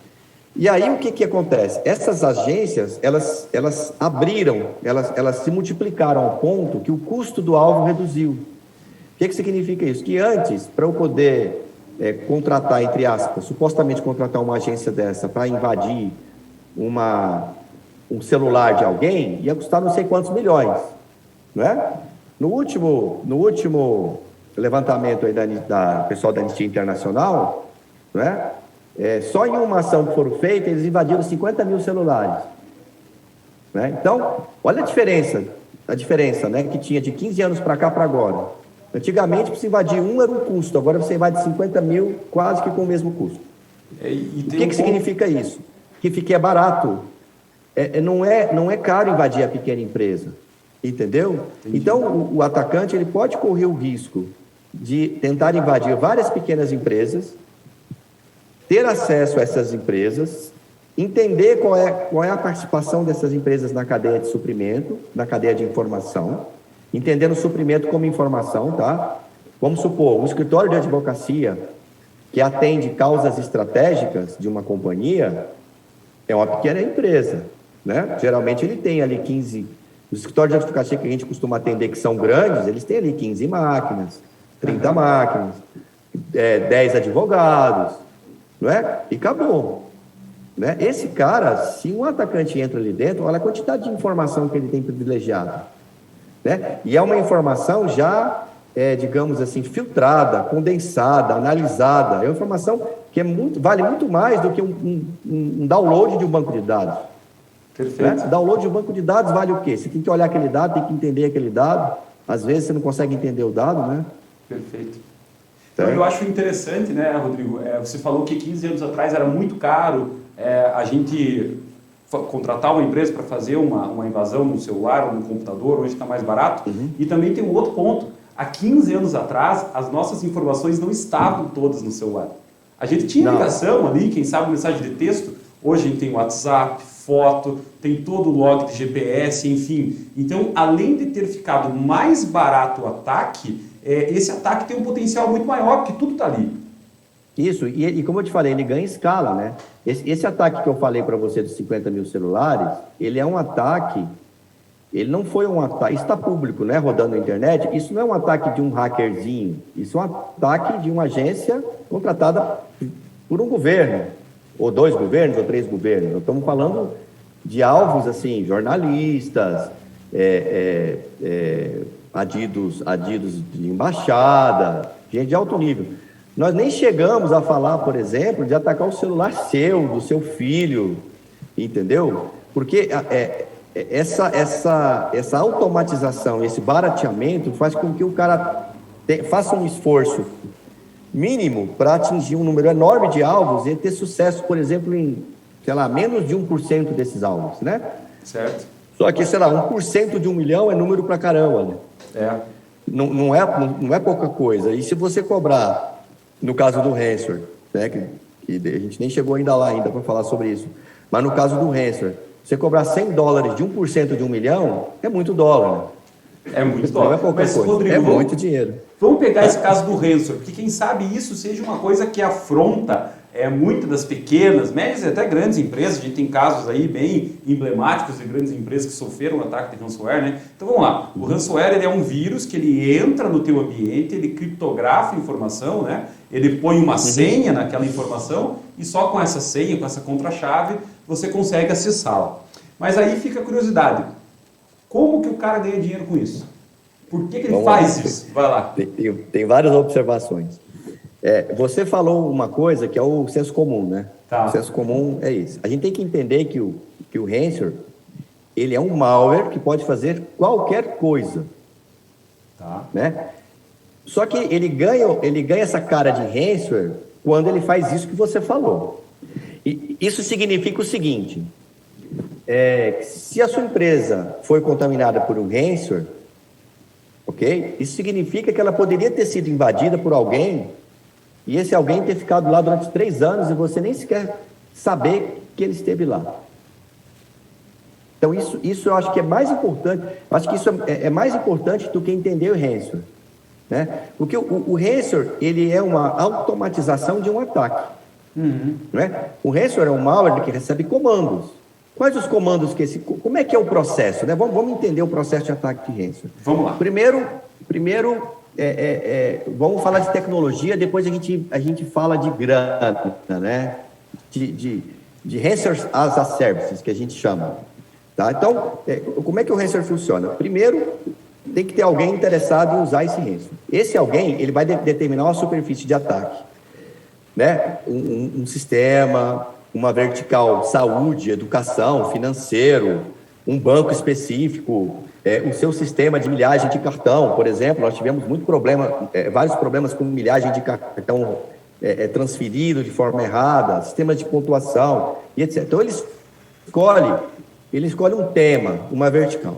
E aí o que acontece? Essas agências, elas abriram, elas se multiplicaram ao ponto que o custo do alvo reduziu. O que significa isso? Que antes, para eu poder contratar, entre aspas, supostamente contratar uma agência dessa para invadir um celular de alguém, ia custar não sei quantos milhões, não é? No último levantamento aí da pessoal da Anistia Internacional, não é? Só em uma ação que foram feitas, eles invadiram 50 mil celulares, né? Então, olha a diferença, né, que tinha de 15 anos para cá para agora. Antigamente, para se invadir era um custo, agora você invade 50 mil quase que com o mesmo custo. O que significa isso? Que é barato. Não é caro invadir a pequena empresa, entendeu? Entendi. Então, o atacante ele pode correr o risco de tentar invadir várias pequenas empresas, ter acesso a essas empresas, entender qual é a participação dessas empresas na cadeia de suprimento, na cadeia de informação, entendendo o suprimento como informação, tá? Vamos supor, um escritório de advocacia que atende causas estratégicas de uma companhia é uma pequena empresa, né? Geralmente ele tem ali 15... Os escritórios de advocacia que a gente costuma atender, que são grandes, eles têm ali 15 máquinas, 30 máquinas, 10 advogados, não é? E acabou, né? Esse cara, se um atacante entra ali dentro, olha a quantidade de informação que ele tem privilegiado, né? E é uma informação já, digamos assim, filtrada, condensada, analisada. É uma informação que vale muito mais do que um download de um banco de dados. Perfeito. Né? Download de um banco de dados vale o quê? Você tem que olhar aquele dado, tem que entender aquele dado. Às vezes você não consegue entender o dado, né? Perfeito. Então, eu acho interessante, né, Rodrigo? Você falou que 15 anos atrás era muito caro a gente contratar uma empresa para fazer uma invasão no celular ou no computador, hoje está mais barato. Uhum. E também tem um outro ponto. Há 15 anos atrás, as nossas informações não estavam todas no celular. A gente tinha ligação ali, quem sabe mensagem de texto. Hoje a gente tem WhatsApp, foto, tem todo o log de GPS, enfim. Então, além de ter ficado mais barato o ataque, esse ataque tem um potencial muito maior, porque tudo está ali. Isso, e como eu te falei, ele ganha escala, né? Esse ataque que eu falei para você dos 50 mil celulares, ele é um ataque, ele não foi um ataque, está público, né? Rodando na internet, isso não é um ataque de um hackerzinho, isso é um ataque de uma agência contratada por um governo, ou 2 governos, ou 3 governos. Nós estamos falando de alvos, assim, jornalistas, adidos de embaixada, gente de alto nível. Nós nem chegamos a falar, por exemplo, de atacar o celular do seu filho, entendeu? Porque essa automatização, esse barateamento faz com que o cara faça um esforço mínimo para atingir um número enorme de alvos e ter sucesso, por exemplo, em, sei lá, menos de 1% desses alvos, né? Certo. Só que, sei lá, 1% de 1 milhão é número pra caramba, né? Não é pouca coisa. E se você cobrar, no caso do ransomware, né, que a gente nem chegou ainda lá para falar sobre isso, mas no caso do ransomware, você cobrar $100 de 1% de 1 milhão, é muito dólar, né? É muito Não é top. qualquer Mas, coisa. Rodrigo, É muito dinheiro. vamos pegar esse caso do ransomware, porque quem sabe isso seja uma coisa que afronta muitas das pequenas, médias e até grandes empresas. A gente tem casos aí bem emblemáticos de grandes empresas que sofreram um ataque de ransomware, né? Então vamos lá. O ransomware ele é um vírus que ele entra no teu ambiente, ele criptografa a informação, né? Ele põe uma senha naquela informação e só com essa senha, com essa contrachave, você consegue acessá-la. Mas aí fica a curiosidade. Como que o cara ganha dinheiro com isso? Por que ele faz isso? Vai lá. Tem várias observações. Você falou uma coisa que é o senso comum, né? Tá. O senso comum é isso. A gente tem que entender que o ransomware, ele é um malware que pode fazer qualquer coisa. Tá. Né? Só que ele ganha essa cara de ransomware quando ele faz isso que você falou. E isso significa o seguinte, se a sua empresa foi contaminada por um ransomware, ok? Isso significa que ela poderia ter sido invadida por alguém e esse alguém ter ficado lá durante 3 anos e você nem sequer saber que ele esteve lá. Então, isso eu acho que é mais importante. Eu acho que isso é mais importante do que entender o ransomware. Né? Porque o ransomware, ele é uma automatização de um ataque. Né? O ransomware é um malware que recebe comandos. Quais os comandos como é que é o processo? Né? Vamos entender o processo de ataque de ransomware. Vamos lá. Primeiro vamos falar de tecnologia, depois a gente fala de grana, né? De ransomware as a services, que a gente chama. Tá? Então, como é que o ransomware funciona? Primeiro, tem que ter alguém interessado em usar esse ransomware. Esse alguém, ele vai determinar uma superfície de ataque, né? Um sistema, uma vertical saúde, educação, financeiro, um banco específico, o seu sistema de milhagem de cartão, por exemplo. Nós tivemos vários problemas com milhagem de cartão transferido de forma errada, sistemas de pontuação e etc. Então, ele escolhe um tema, uma vertical.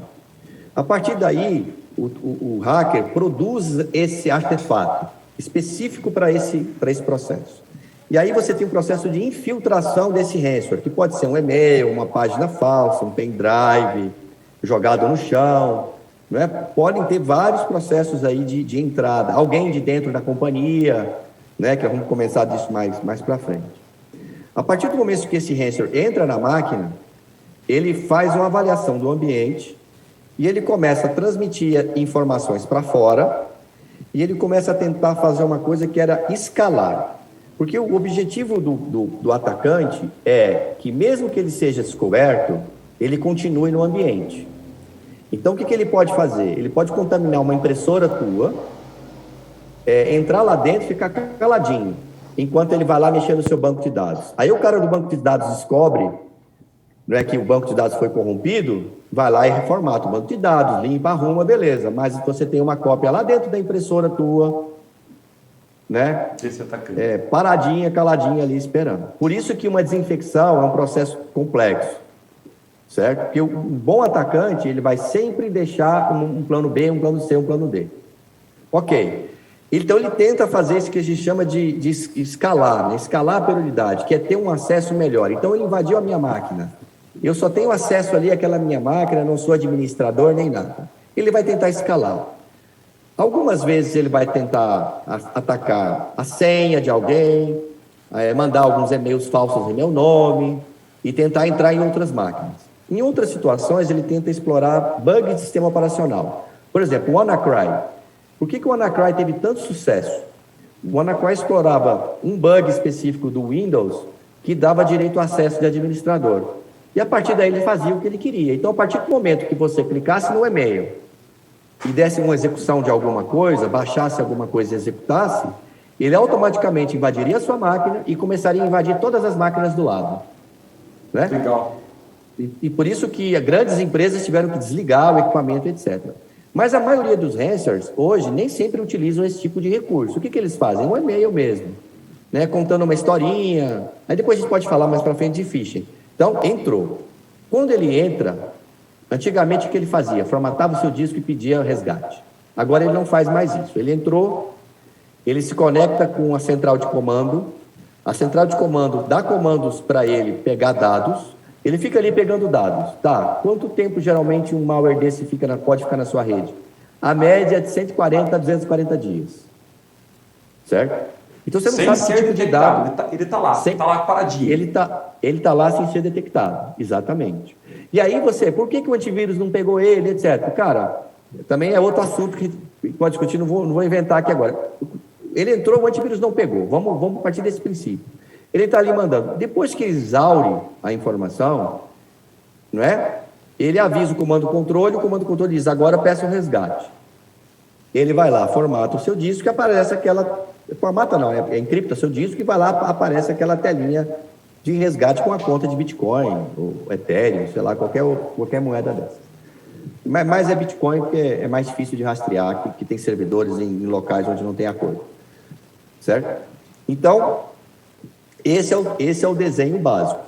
A partir daí, o hacker produz esse artefato específico para esse processo. E aí você tem um processo de infiltração desse ransomware, que pode ser um e-mail, uma página falsa, um pendrive jogado no chão, né? Podem ter vários processos aí de entrada, alguém de dentro da companhia, né? Que vamos começar disso mais para frente. A partir do momento que esse ransomware entra na máquina, ele faz uma avaliação do ambiente e ele começa a transmitir informações para fora e ele começa a tentar fazer uma coisa que era escalar. Porque o objetivo do atacante é que, mesmo que ele seja descoberto, ele continue no ambiente. Então, o que ele pode fazer? Ele pode contaminar uma impressora tua, entrar lá dentro e ficar caladinho, enquanto ele vai lá mexer no seu banco de dados. Aí o cara do banco de dados descobre, não é, que o banco de dados foi corrompido, vai lá e reformata o banco de dados, limpa, arruma, beleza. Mas você tem uma cópia lá dentro da impressora tua, né? Paradinha, caladinha ali esperando. Por isso que uma desinfecção é um processo complexo, certo? Porque o bom atacante, ele vai sempre deixar um plano B, um plano C, um plano D. Ok. Então ele tenta fazer isso que a gente chama de escalar, né? Escalar a prioridade, que é ter um acesso melhor. Então ele invadiu a minha máquina. Eu só tenho acesso ali àquela minha máquina, não sou administrador nem nada. Ele vai tentar escalar. Algumas vezes ele vai tentar atacar a senha de alguém, mandar alguns e-mails falsos em meu nome e tentar entrar em outras máquinas. Em outras situações, ele tenta explorar bugs de sistema operacional. Por exemplo, o WannaCry. Por que o WannaCry teve tanto sucesso? O WannaCry explorava um bug específico do Windows que dava direito ao acesso de administrador. E a partir daí ele fazia o que ele queria. Então, a partir do momento que você clicasse no e-mail e desse uma execução de alguma coisa, baixasse alguma coisa e executasse, ele automaticamente invadiria a sua máquina e começaria a invadir todas as máquinas do lado. Né? Legal. E por isso que grandes empresas tiveram que desligar o equipamento, etc. Mas a maioria dos ransomwares, hoje, nem sempre utilizam esse tipo de recurso. O que eles fazem? Um e-mail mesmo, né? Contando uma historinha. Aí depois a gente pode falar mais para frente de phishing. Então, entrou. Quando ele entra, antigamente o que ele fazia? Formatava o seu disco e pedia resgate. Agora ele não faz mais isso. Ele entrou, ele se conecta com a central de comando, a central de comando dá comandos para ele pegar dados, ele fica ali pegando dados. Tá, quanto tempo geralmente um malware desse pode ficar na sua rede? a média é de 140 a 240 dias. Certo? Então você não sabe que tipo de dado. Ele está lá, está lá paradinho. Ele tá lá sem ser detectado, exatamente. E aí por que o antivírus não pegou ele, etc. Cara, também é outro assunto que pode discutir, não vou inventar aqui agora. Ele entrou, o antivírus não pegou. Vamos partir desse princípio. Ele está ali mandando. Depois que exaure a informação, não é? Ele avisa o comando controle diz, agora peça o resgate. Ele vai lá, formata o seu disco e aparece aquela... Formata não, encripta seu disco e vai lá, aparece aquela telinha de resgate com a conta de Bitcoin, ou Ethereum, sei lá, qualquer moeda dessa. Mas é Bitcoin porque é mais difícil de rastrear, que tem servidores em locais onde não tem acordo. Certo? Então, esse é o desenho básico,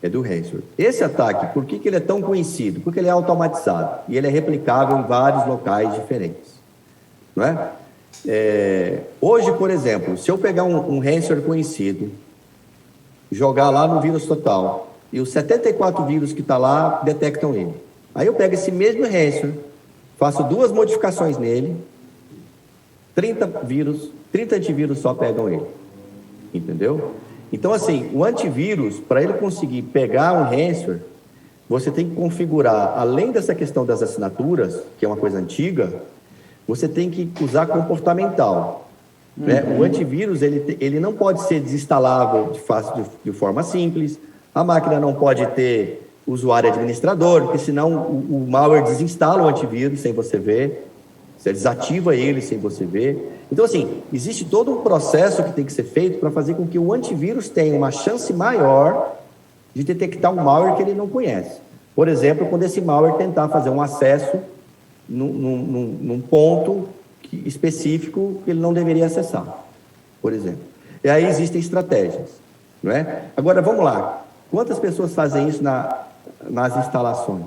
é do Ransomware. Esse ataque, por que ele é tão conhecido? Porque ele é automatizado e ele é replicável em vários locais diferentes. Não é? Hoje, por exemplo, se eu pegar um ransomware conhecido, jogar lá no vírus total, e os 74 vírus que está lá detectam ele. Aí eu pego esse mesmo ransomware, faço 2 modificações nele, 30 antivírus só pegam ele. Entendeu? Então, assim, o antivírus, para ele conseguir pegar um ransomware, você tem que configurar, além dessa questão das assinaturas, que é uma coisa antiga, você tem que usar comportamental. Né? O antivírus, ele não pode ser desinstalável de forma simples, a máquina não pode ter usuário administrador, porque senão o malware desinstala o antivírus sem você ver, você desativa ele sem você ver. Então, assim, existe todo um processo que tem que ser feito para fazer com que o antivírus tenha uma chance maior de detectar um malware que ele não conhece. Por exemplo, quando esse malware tentar fazer um acesso num ponto específico que ele não deveria acessar, por exemplo. E aí existem estratégias, não é? Agora, vamos lá. Quantas pessoas fazem isso nas instalações?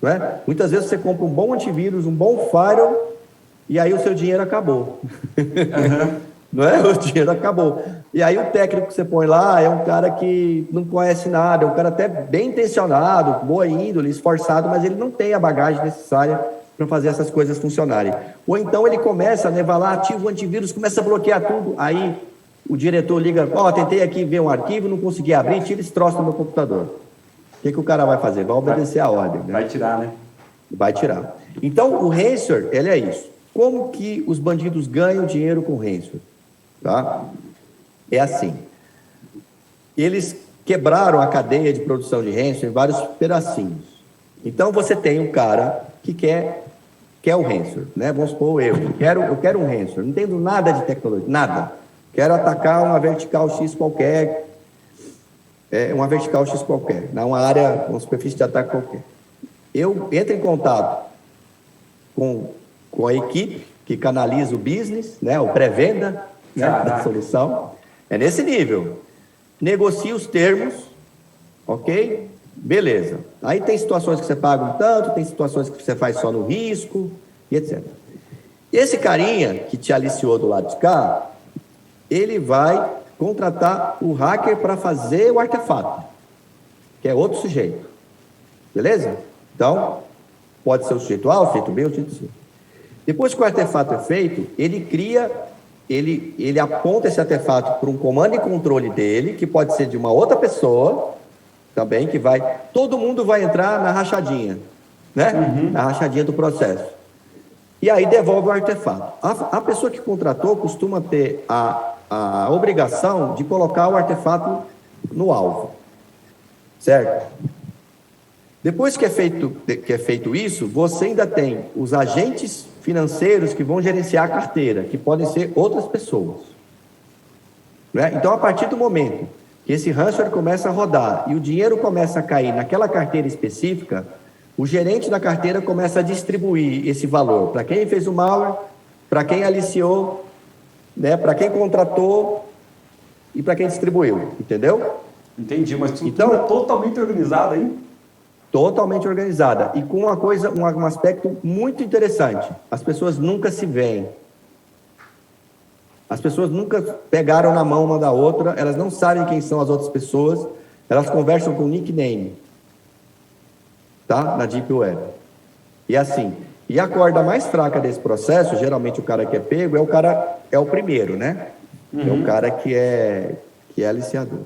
Não é? Muitas vezes você compra um bom antivírus, um bom firewall, e aí o seu dinheiro acabou. Não é? O dinheiro acabou. E aí o técnico que você põe lá é um cara que não conhece nada, é um cara até bem intencionado, boa índole, esforçado, mas ele não tem a bagagem necessária para fazer essas coisas funcionarem. Ou então ele começa, né, vai lá, ativa o antivírus, começa a bloquear tudo, aí o diretor liga, tentei aqui ver um arquivo, não consegui abrir, tira esse troço do meu computador. O que o cara vai fazer? Vai obedecer a ordem. Né? Vai tirar, né? Vai tirar. Então, o ransomware, ele é isso. Como que os bandidos ganham dinheiro com ransomware? Tá? É assim. Eles quebraram a cadeia de produção de ransomware em vários pedacinhos. Então, você tem um cara que quer o ransomware, né? Vamos supor eu quero um ransomware, não entendo nada de tecnologia, nada. Quero atacar uma vertical X qualquer, uma área, uma superfície de ataque qualquer. Eu entro em contato com a equipe que canaliza o business, né? O pré-venda, né? Da solução. É nesse nível. Negocia os termos, ok? Beleza. Aí tem situações que você paga um tanto, tem situações que você faz só no risco, e etc. Esse carinha que te aliciou do lado de cá, ele vai contratar o hacker para fazer o artefato, que é outro sujeito. Beleza? Então, pode ser o sujeito A, o sujeito B, o sujeito C. Depois que o artefato é feito, ele aponta esse artefato para um comando e controle dele, que pode ser de uma outra pessoa, também, que vai... Todo mundo vai entrar na rachadinha, né? Na rachadinha do processo. E aí devolve o artefato. A pessoa que contratou costuma ter a obrigação de colocar o artefato no alvo. Certo? Depois que é feito isso, você ainda tem os agentes financeiros que vão gerenciar a carteira, que podem ser outras pessoas. Né? Então, a partir do momento que esse ransomware começa a rodar e o dinheiro começa a cair naquela carteira específica, o gerente da carteira começa a distribuir esse valor para quem fez o malware, para quem aliciou, né, para quem contratou e para quem distribuiu, entendeu? Entendi, mas estrutura totalmente organizada, hein? Totalmente organizada. E com um aspecto muito interessante. As pessoas nunca se veem. As pessoas nunca pegaram na mão uma da outra, elas não sabem quem são as outras pessoas, elas conversam com nickname, tá? Na Deep Web. E assim, E a corda mais fraca desse processo, geralmente o cara que é pego, é o primeiro, né? É o cara que é aliciador.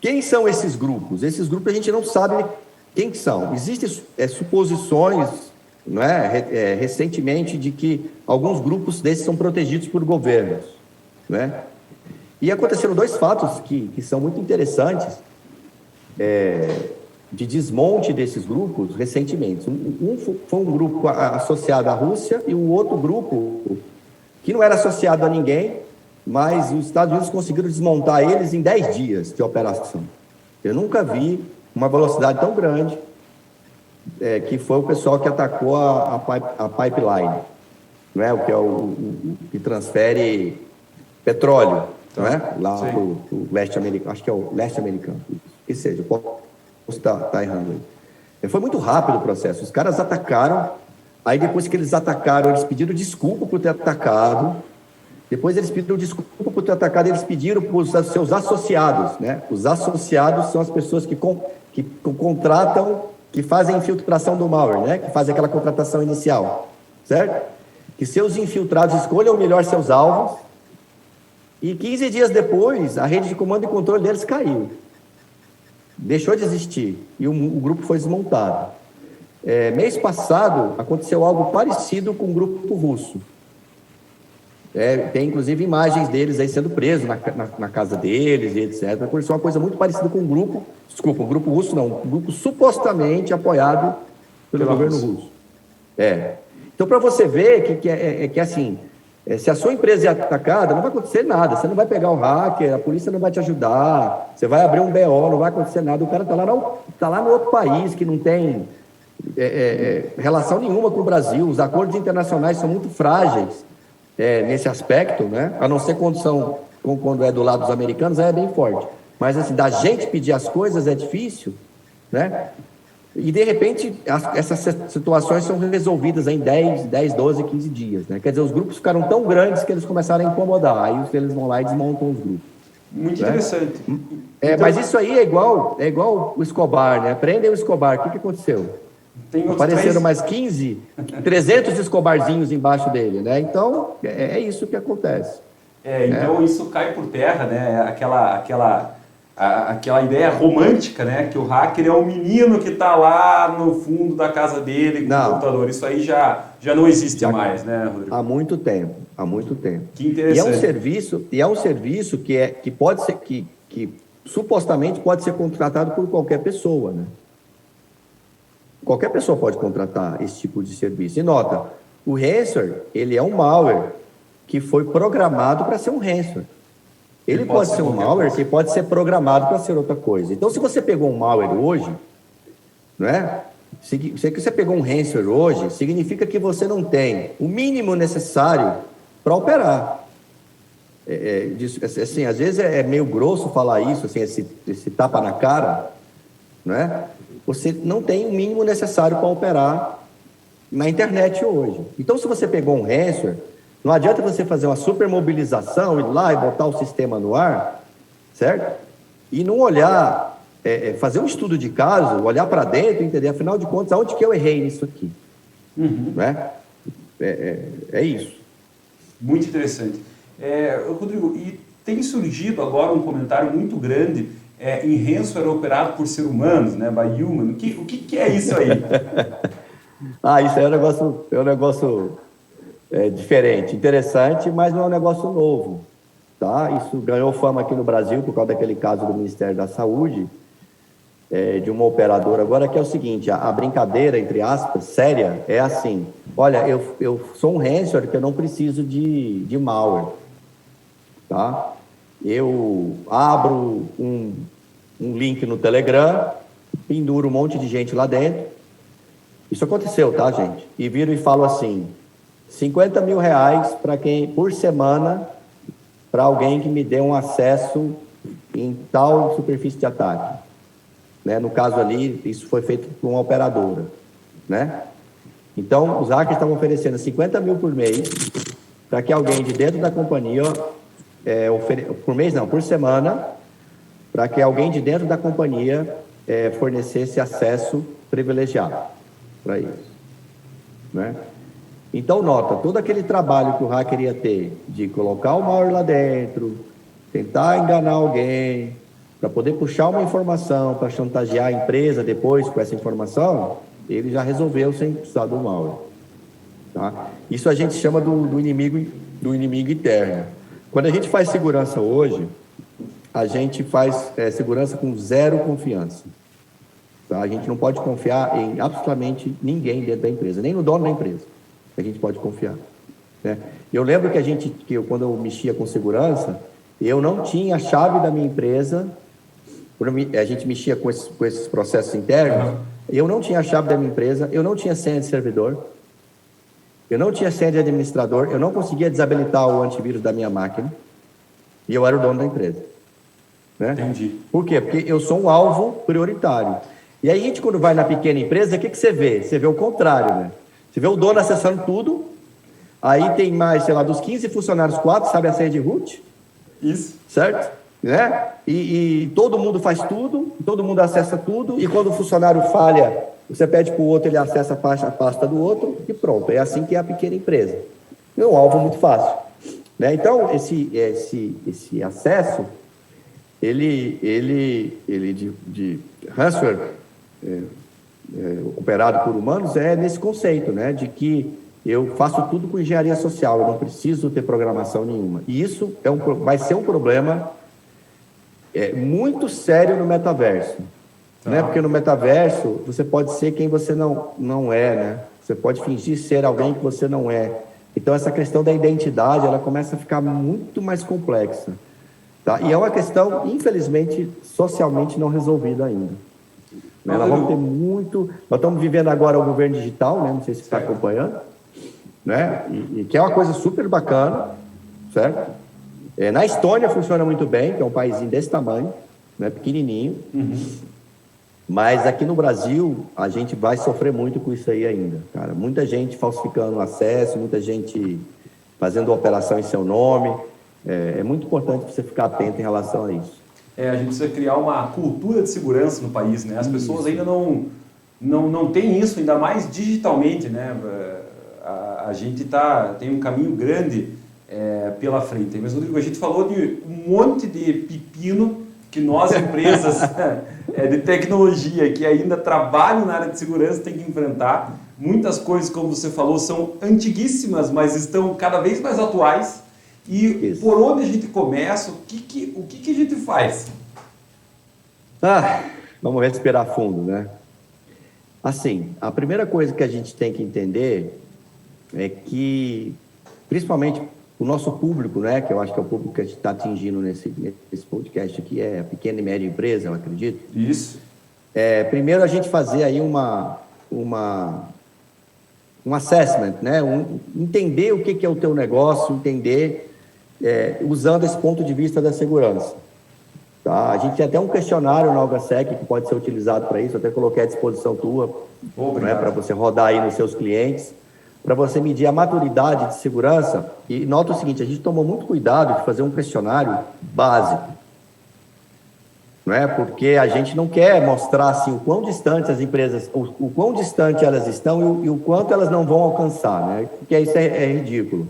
Quem são esses grupos? Esses grupos a gente não sabe quem são. Existem suposições, não é? Recentemente, de que alguns grupos desses são protegidos por governos, né? E aconteceram dois fatos que são muito interessantes de desmonte desses grupos recentemente. Um foi um grupo associado à Rússia e o outro grupo que não era associado a ninguém, mas os Estados Unidos conseguiram desmontar eles em 10 dias de operação. Eu nunca vi uma velocidade tão grande, que foi o pessoal que atacou a pipeline, não é? O que é o que transfere petróleo, não é? Lá para o leste americano, acho que é o leste americano, que seja, posso estar errando aí. Foi muito rápido o processo, os caras atacaram, aí depois que eles atacaram, eles pediram desculpa por ter atacado, depois eles pediram desculpa por ter atacado, eles pediram para os seus associados, né? Os associados são as pessoas que contratam, que fazem a infiltração do malware, né? Que fazem aquela contratação inicial, certo? Que seus infiltrados escolham melhor seus alvos e 15 dias depois a rede de comando e controle deles caiu. Deixou de existir e o grupo foi desmontado. Mês passado aconteceu algo parecido com o grupo russo. Tem inclusive imagens deles aí sendo presos na casa deles e etc. Aconteceu uma coisa muito parecida com um grupo russo não, um grupo supostamente apoiado pelo governo russo. Então, para você ver que assim, se a sua empresa é atacada, não vai acontecer nada, você não vai pegar o hacker, a polícia não vai te ajudar, você vai abrir um BO, não vai acontecer nada, o cara está lá no outro país que não tem relação nenhuma com o Brasil, os acordos internacionais são muito frágeis nesse aspecto, né? A não ser quando é do lado dos americanos, é bem forte. Mas, assim, da gente pedir as coisas é difícil, né? E, de repente, essas situações são resolvidas em 10, 12, 15 dias, né? Quer dizer, os grupos ficaram tão grandes que eles começaram a incomodar. Aí eles vão lá e desmontam os grupos. Muito interessante. Mas isso aí é igual o Escobar, né? Prendem o Escobar. O que aconteceu? Apareceram mais 300 Escobarzinhos embaixo dele, né? Então, é isso que acontece. Então isso cai por terra, né? Aquela ideia romântica, né? Que o hacker é o menino que está lá no fundo da casa dele com o computador. Isso aí já não existe mais, né, Rodrigo? Há muito tempo. Que interessante. E é um serviço que pode ser, que supostamente pode ser contratado por qualquer pessoa, né? Qualquer pessoa pode contratar esse tipo de serviço. E nota, o ransomware, ele é um malware que foi programado para ser um ransomware. Ele pode ser um malware que pode ser programado para ser outra coisa. Então, se você pegou um malware hoje, né? Se você pegou um ransomware hoje, significa que você não tem o mínimo necessário para operar. Assim, às vezes é meio grosso falar isso, assim, esse tapa na cara, né? Você não tem o mínimo necessário para operar na internet hoje. Então, se você pegou um ransomware, não adianta você fazer uma supermobilização, ir lá e botar o sistema no ar, certo? E não olhar, fazer um estudo de caso, olhar para dentro e entender, afinal de contas, aonde que eu errei nisso aqui? Né? É isso. Muito interessante. Rodrigo, e tem surgido agora um comentário muito grande em ransomware operado por seres humanos, né, by human. O que é isso aí? Isso é um negócio diferente, interessante, mas não é um negócio novo, tá? Isso ganhou fama aqui no Brasil por causa daquele caso do Ministério da Saúde, de uma operadora agora, que é o seguinte, a brincadeira, entre aspas, séria, é assim, olha, eu sou um ransomware que eu não preciso de malware, tá? Eu abro um link no Telegram, penduro um monte de gente lá dentro. Isso aconteceu, tá, gente? E viro e falo assim, 50 mil reais por semana para alguém que me dê um acesso em tal superfície de ataque. Né? No caso ali, isso foi feito por uma operadora. Né? Então, os hackers estavam oferecendo 50 mil por mês para que alguém de dentro da companhia... por mês não, por semana, para que alguém de dentro da companhia fornecesse acesso privilegiado. para isso, né? Então, nota, todo aquele trabalho que o hacker ia ter de colocar o malware lá dentro, tentar enganar alguém, para poder puxar uma informação, para chantagear a empresa depois com essa informação, ele já resolveu sem precisar do malware. Tá? Isso a gente chama do inimigo interno. Quando a gente faz segurança hoje, a gente faz segurança com zero confiança. Tá? A gente não pode confiar em absolutamente ninguém dentro da empresa, nem no dono da empresa. A gente pode confiar, né? Eu lembro quando eu mexia com segurança, eu não tinha a chave da minha empresa, a gente mexia com esses processos internos, eu não tinha a chave da minha empresa, eu não tinha senha de servidor, eu não tinha senha de administrador, eu não conseguia desabilitar o antivírus da minha máquina, e eu era o dono da empresa, né? Entendi. Por quê? Porque eu sou um alvo prioritário. E aí, a gente, quando vai na pequena empresa, o que você vê? Você vê o contrário, né? Você vê o dono acessando tudo, aí tem mais, sei lá, dos 15 funcionários, 4 sabem a senha de root. Isso. Certo? Né? E todo mundo faz tudo, todo mundo acessa tudo, e quando o funcionário falha, você pede para o outro, ele acessa a pasta do outro, e pronto. É assim que é a pequena empresa. É um alvo muito fácil, né? Então, esse acesso, ele de ransomware, operado por humanos, é nesse conceito, né, de que eu faço tudo com engenharia social, eu não preciso ter programação nenhuma. E isso vai ser um problema muito sério no metaverso, né? Porque no metaverso você pode ser quem você não é, né? Você pode fingir ser alguém que você não é. Então essa questão da identidade, ela começa a ficar muito mais complexa, tá? E é uma questão, infelizmente, socialmente não resolvida ainda. Nós vamos ter muito... Nós estamos vivendo agora o governo digital, né? Não sei se você está acompanhando, né? E que é uma coisa super bacana, certo? Na Estônia funciona muito bem, que é um paísinho desse tamanho, né? Pequenininho. Mas aqui no Brasil, a gente vai sofrer muito com isso aí ainda, cara. Muita gente falsificando acesso, muita gente fazendo operação em seu nome. É muito importante você ficar atento em relação a isso. A gente precisa criar uma cultura de segurança no país, né? As pessoas ainda não têm isso, ainda mais digitalmente, né? A gente tem um caminho grande pela frente. Mas, Rodrigo, a gente falou de um monte de pepino que nós, empresas de tecnologia, que ainda trabalham na área de segurança, tem que enfrentar. Muitas coisas, como você falou, são antiguíssimas, mas estão cada vez mais atuais. E isso. Por onde a gente começa, o que a gente faz? Vamos respirar fundo, né? Assim, a primeira coisa que a gente tem que entender é que, principalmente o nosso público, né, que eu acho que é o público que a gente está atingindo nesse podcast aqui, é a pequena e média empresa, eu acredito. Isso. Primeiro a gente fazer aí um assessment, né? Entender o que é o teu negócio, entender... usando esse ponto de vista da segurança. Tá? A gente tem até um questionário na AlgaSec que pode ser utilizado para isso, até coloquei à disposição tua, né, para você rodar aí nos seus clientes, para você medir a maturidade de segurança. E nota o seguinte, a gente tomou muito cuidado de fazer um questionário básico, não é? Porque a gente não quer mostrar assim, o quão distante as empresas, o quão distante elas estão e o quanto elas não vão alcançar, né? Porque isso é ridículo.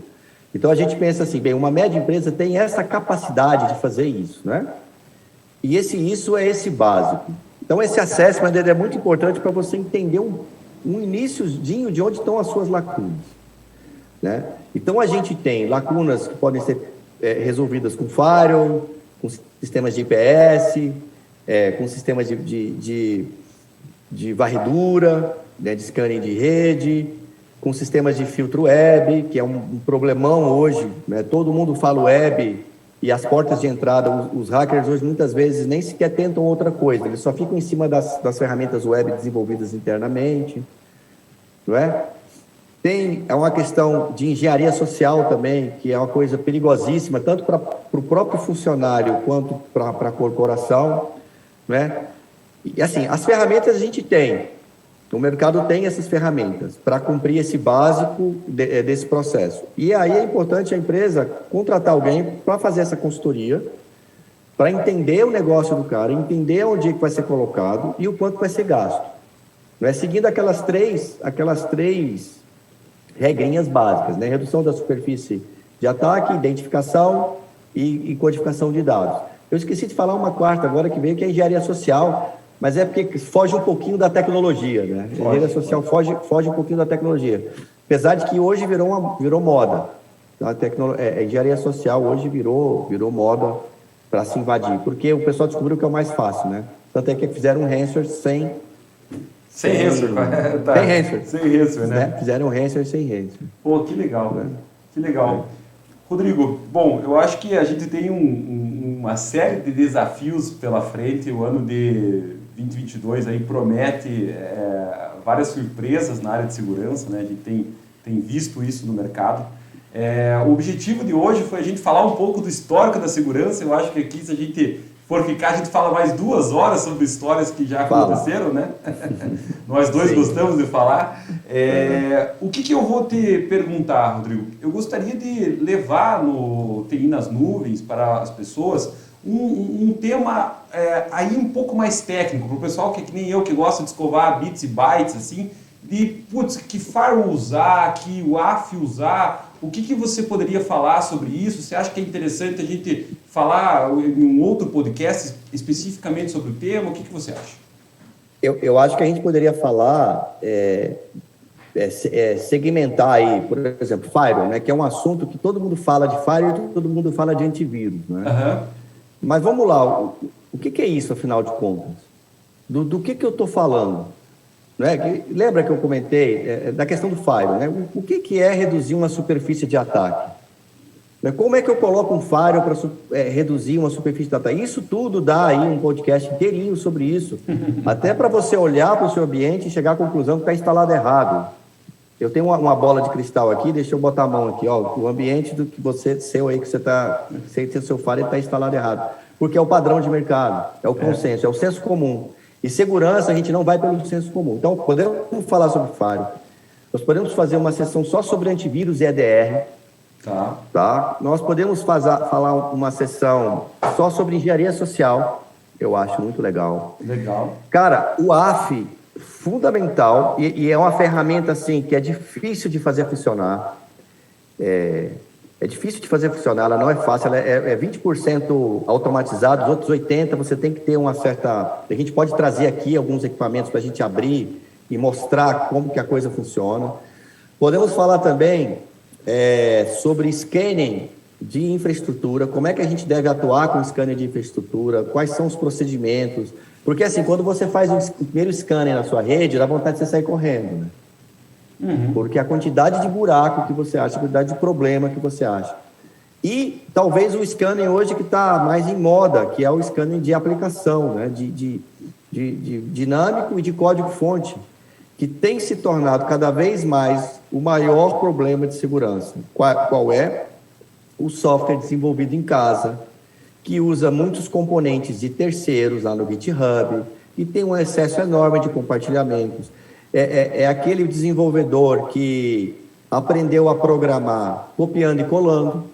Então, a gente pensa assim, bem, uma média empresa tem essa capacidade de fazer isso, né? E isso é esse básico. Então, esse assessment é muito importante para você entender um iniciozinho de onde estão as suas lacunas, né? Então, a gente tem lacunas que podem ser resolvidas com firewall, com sistemas de IPS, com sistemas de varredura, né, de scanning de rede, com sistemas de filtro web, que é um problemão hoje, né? Todo mundo fala web e as portas de entrada, os hackers hoje muitas vezes nem sequer tentam outra coisa, eles só ficam em cima das ferramentas web desenvolvidas internamente, não é? É uma questão de engenharia social também, que é uma coisa perigosíssima, tanto para o próprio funcionário quanto para a corporação, né? E assim, as ferramentas a gente tem. O mercado tem essas ferramentas para cumprir esse básico desse processo. E aí é importante a empresa contratar alguém para fazer essa consultoria, para entender o negócio do cara, entender onde é que vai ser colocado e o quanto vai ser gasto. não é? Seguindo aquelas três regrinhas básicas, né? Redução da superfície de ataque, identificação e codificação de dados. Eu esqueci de falar uma quarta agora que veio, que é a engenharia social, mas é porque foge um pouquinho da tecnologia, né? A engenharia social foge um pouquinho da tecnologia. Apesar de que hoje virou moda. A engenharia social hoje virou moda para se invadir, porque o pessoal descobriu que é o mais fácil, né? Tanto é que fizeram um ransomware sem ransomware. Sem ransomware, né? Fizeram um ransomware sem ransomware. Pô, que legal, né? Que legal. Rodrigo, bom, eu acho que a gente tem uma série de desafios pela frente. O ano de 2022 aí promete várias surpresas na área de segurança, né? A gente tem visto isso no mercado. O objetivo de hoje foi a gente falar um pouco do histórico da segurança. Eu acho que aqui, se a gente for ficar, a gente fala mais 2 horas sobre histórias que já aconteceram, né? Nós dois gostamos de falar. O que eu vou te perguntar, Rodrigo? Eu gostaria de levar no TI nas nuvens para as pessoas um tema aí um pouco mais técnico, para o pessoal que nem eu, que gosta de escovar bits e bytes, assim, de, que firewall usar, que WAF usar. O que você poderia falar sobre isso? Você acha que é interessante a gente falar em um outro podcast especificamente sobre o tema? O que você acha? Eu acho que a gente poderia falar, segmentar aí, por exemplo, firewall, né, que é um assunto que todo mundo fala de firewall e todo mundo fala de antivírus, né? Uhum. Mas vamos lá, o que é isso, afinal de contas? Do que eu estou falando? Né? Lembra que eu comentei da questão do firewall, né? O que é reduzir uma superfície de ataque? Como é que eu coloco um firewall para reduzir uma superfície de ataque? Isso tudo dá aí um podcast inteirinho sobre isso, até para você olhar para o seu ambiente e chegar à conclusão que está instalado errado. Eu tenho uma bola de cristal aqui, deixa eu botar a mão aqui, ó, o ambiente do que seu aí, que você está, seu firewall está instalado errado, porque é o padrão de mercado, é o consenso, é o senso comum. E segurança, a gente não vai pelo senso comum. Então, podemos falar sobre firewall. Nós podemos fazer uma sessão só sobre antivírus e EDR. Tá? Nós podemos falar uma sessão só sobre engenharia social. Eu acho muito legal. Legal. Cara, o AF, fundamental, e é uma ferramenta, assim, que é difícil de fazer funcionar. É difícil de fazer funcionar, ela não é fácil, ela é 20% automatizada, os outros 80% você tem que ter uma certa... A gente pode trazer aqui alguns equipamentos para a gente abrir e mostrar como que a coisa funciona. Podemos falar também sobre scanning de infraestrutura, como é que a gente deve atuar com o scanner de infraestrutura, quais são os procedimentos, porque assim, quando você faz o primeiro scanner na sua rede, dá vontade de você sair correndo, né? Porque a quantidade de buraco que você acha, a quantidade de problema que você acha. E talvez o scanner hoje que está mais em moda, que é o scanner de aplicação, né? de dinâmico e de código-fonte, que tem se tornado cada vez mais o maior problema de segurança. Qual é? O software desenvolvido em casa, que usa muitos componentes de terceiros lá no GitHub, e tem um excesso enorme de compartilhamentos. É aquele desenvolvedor que aprendeu a programar copiando e colando,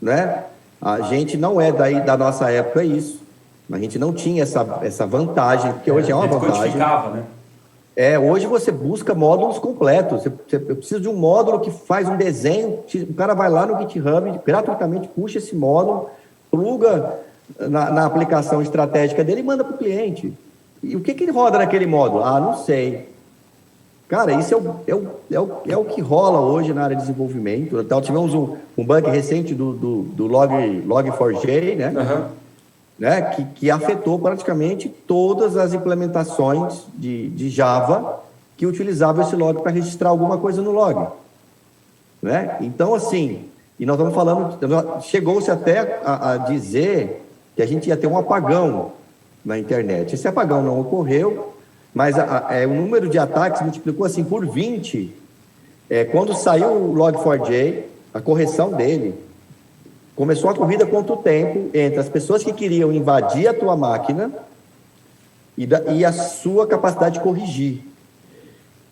né? A gente não é da nossa época isso. A gente não tinha essa vantagem, porque hoje é uma vantagem. Codificava, né? Hoje você busca módulos completos. Eu preciso de um módulo que faz um desenho, o cara vai lá no GitHub, gratuitamente puxa esse módulo, pluga na aplicação estratégica dele e manda para o cliente. E o que ele roda naquele módulo? Não sei. Cara, isso é o que rola hoje na área de desenvolvimento. Então, tivemos um bug recente do Log4j, né? Uhum. Né? Que afetou praticamente todas as implementações de Java que utilizavam esse log para registrar alguma coisa no log. Né? Então, assim, e nós estamos falando, chegou-se até a dizer que a gente ia ter um apagão na internet. Esse apagão não ocorreu, mas o número de ataques multiplicou assim por 20. Quando saiu o Log4j, a correção dele, começou a corrida contra o tempo entre as pessoas que queriam invadir a tua máquina e a sua capacidade de corrigir.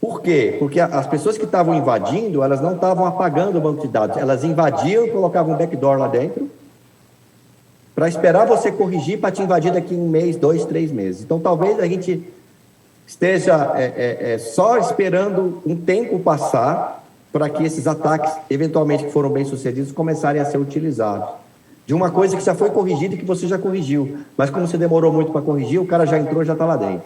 Por quê? Porque as pessoas que estavam invadindo, elas não estavam apagando o banco de dados, elas invadiam, colocavam um backdoor lá dentro, para esperar você corrigir para te invadir daqui 1 mês, 2, 3 meses. Então, talvez a gente esteja só esperando um tempo passar para que esses ataques, eventualmente que foram bem sucedidos, começarem a ser utilizados. De uma coisa que já foi corrigida e que você já corrigiu. Mas como você demorou muito para corrigir, o cara já entrou e já está lá dentro.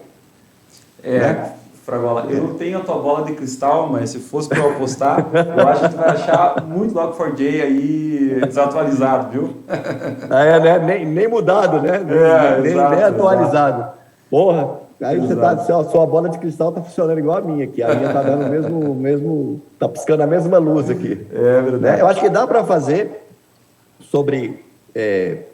Né? Fragola, eu não tenho a tua bola de cristal, mas se fosse para eu apostar, eu acho que tu vai achar muito Log4j aí desatualizado, viu? Né? Nem mudado, né? Nem atualizado. Exato. Porra, aí você tá, sua bola de cristal tá funcionando igual a minha aqui. A minha tá dando mesmo tá piscando a mesma luz aqui. É verdade. Né? Eu acho que dá para fazer sobre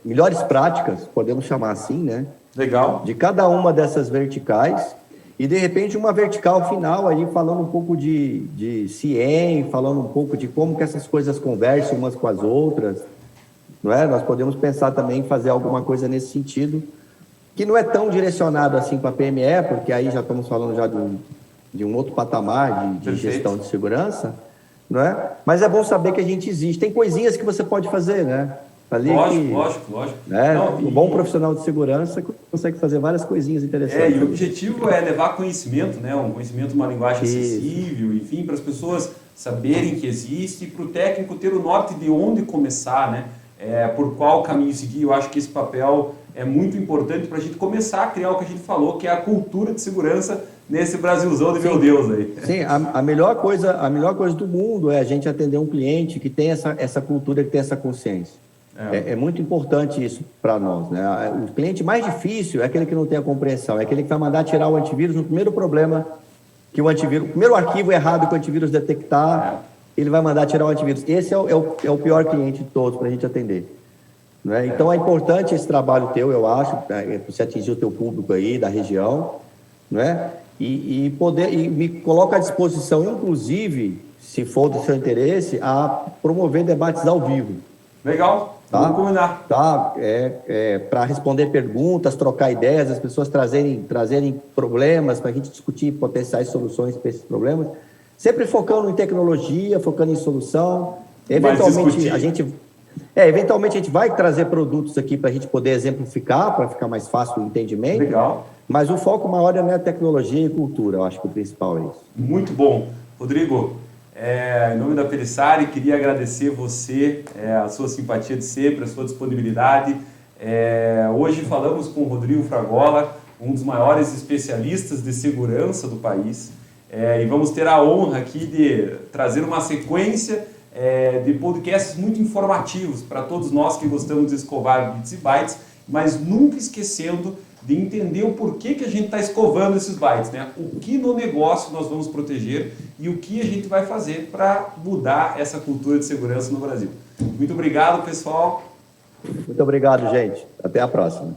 melhores práticas, podemos chamar assim, né? Legal. De cada uma dessas verticais. E, de repente, uma vertical final aí, falando um pouco de CIEM, falando um pouco de como que essas coisas conversam umas com as outras, não é? Nós podemos pensar também em fazer alguma coisa nesse sentido, que não é tão direcionado assim para a PME, porque aí já estamos falando já de um outro patamar de gestão de segurança, não é? Mas é bom saber que a gente existe. Tem coisinhas que você pode fazer, né? Lógico. Né? Um bom profissional de segurança consegue fazer várias coisinhas interessantes. E o objetivo é levar conhecimento, né? Um conhecimento, uma linguagem acessível, enfim, para as pessoas saberem que existe e para o técnico ter o norte de onde começar, né? Por qual caminho seguir. Eu acho que esse papel é muito importante para a gente começar a criar o que a gente falou, que é a cultura de segurança nesse Brasilzão de meu Deus aí. Sim, a melhor coisa do mundo é a gente atender um cliente que tem essa cultura, que tem essa consciência. É muito importante isso para nós, né? O cliente mais difícil é aquele que não tem a compreensão, é aquele que vai mandar tirar o antivírus no primeiro problema que o primeiro arquivo errado que o antivírus detectar, ele vai mandar tirar o antivírus. Esse é o pior cliente de todos para a gente atender. Né? Então é importante esse trabalho teu, eu acho, né? Você atingir o teu público aí da região, né? E me coloca à disposição, inclusive, se for do seu interesse, a promover debates ao vivo. Legal. Vamos combinar. Para responder perguntas, trocar ideias, as pessoas trazerem problemas para a gente discutir potenciais soluções para esses problemas, sempre focando em tecnologia, focando em solução. Eventualmente a gente vai trazer produtos aqui para a gente poder exemplificar, para ficar mais fácil o entendimento. Legal. Mas o foco maior é na tecnologia e cultura, eu acho que o principal é isso. Muito bom. Rodrigo, em nome da Pelissari, queria agradecer você, a sua simpatia de sempre, a sua disponibilidade. Hoje falamos com o Rodrigo Fragola, um dos maiores especialistas de segurança do país, e vamos ter a honra aqui de trazer uma sequência de podcasts muito informativos para todos nós que gostamos de escovar bits e bytes, mas nunca esquecendo de entender o porquê que a gente está escovando esses bytes, né? O que no negócio nós vamos proteger e o que a gente vai fazer para mudar essa cultura de segurança no Brasil. Muito obrigado, pessoal. Muito obrigado, gente. Até a próxima.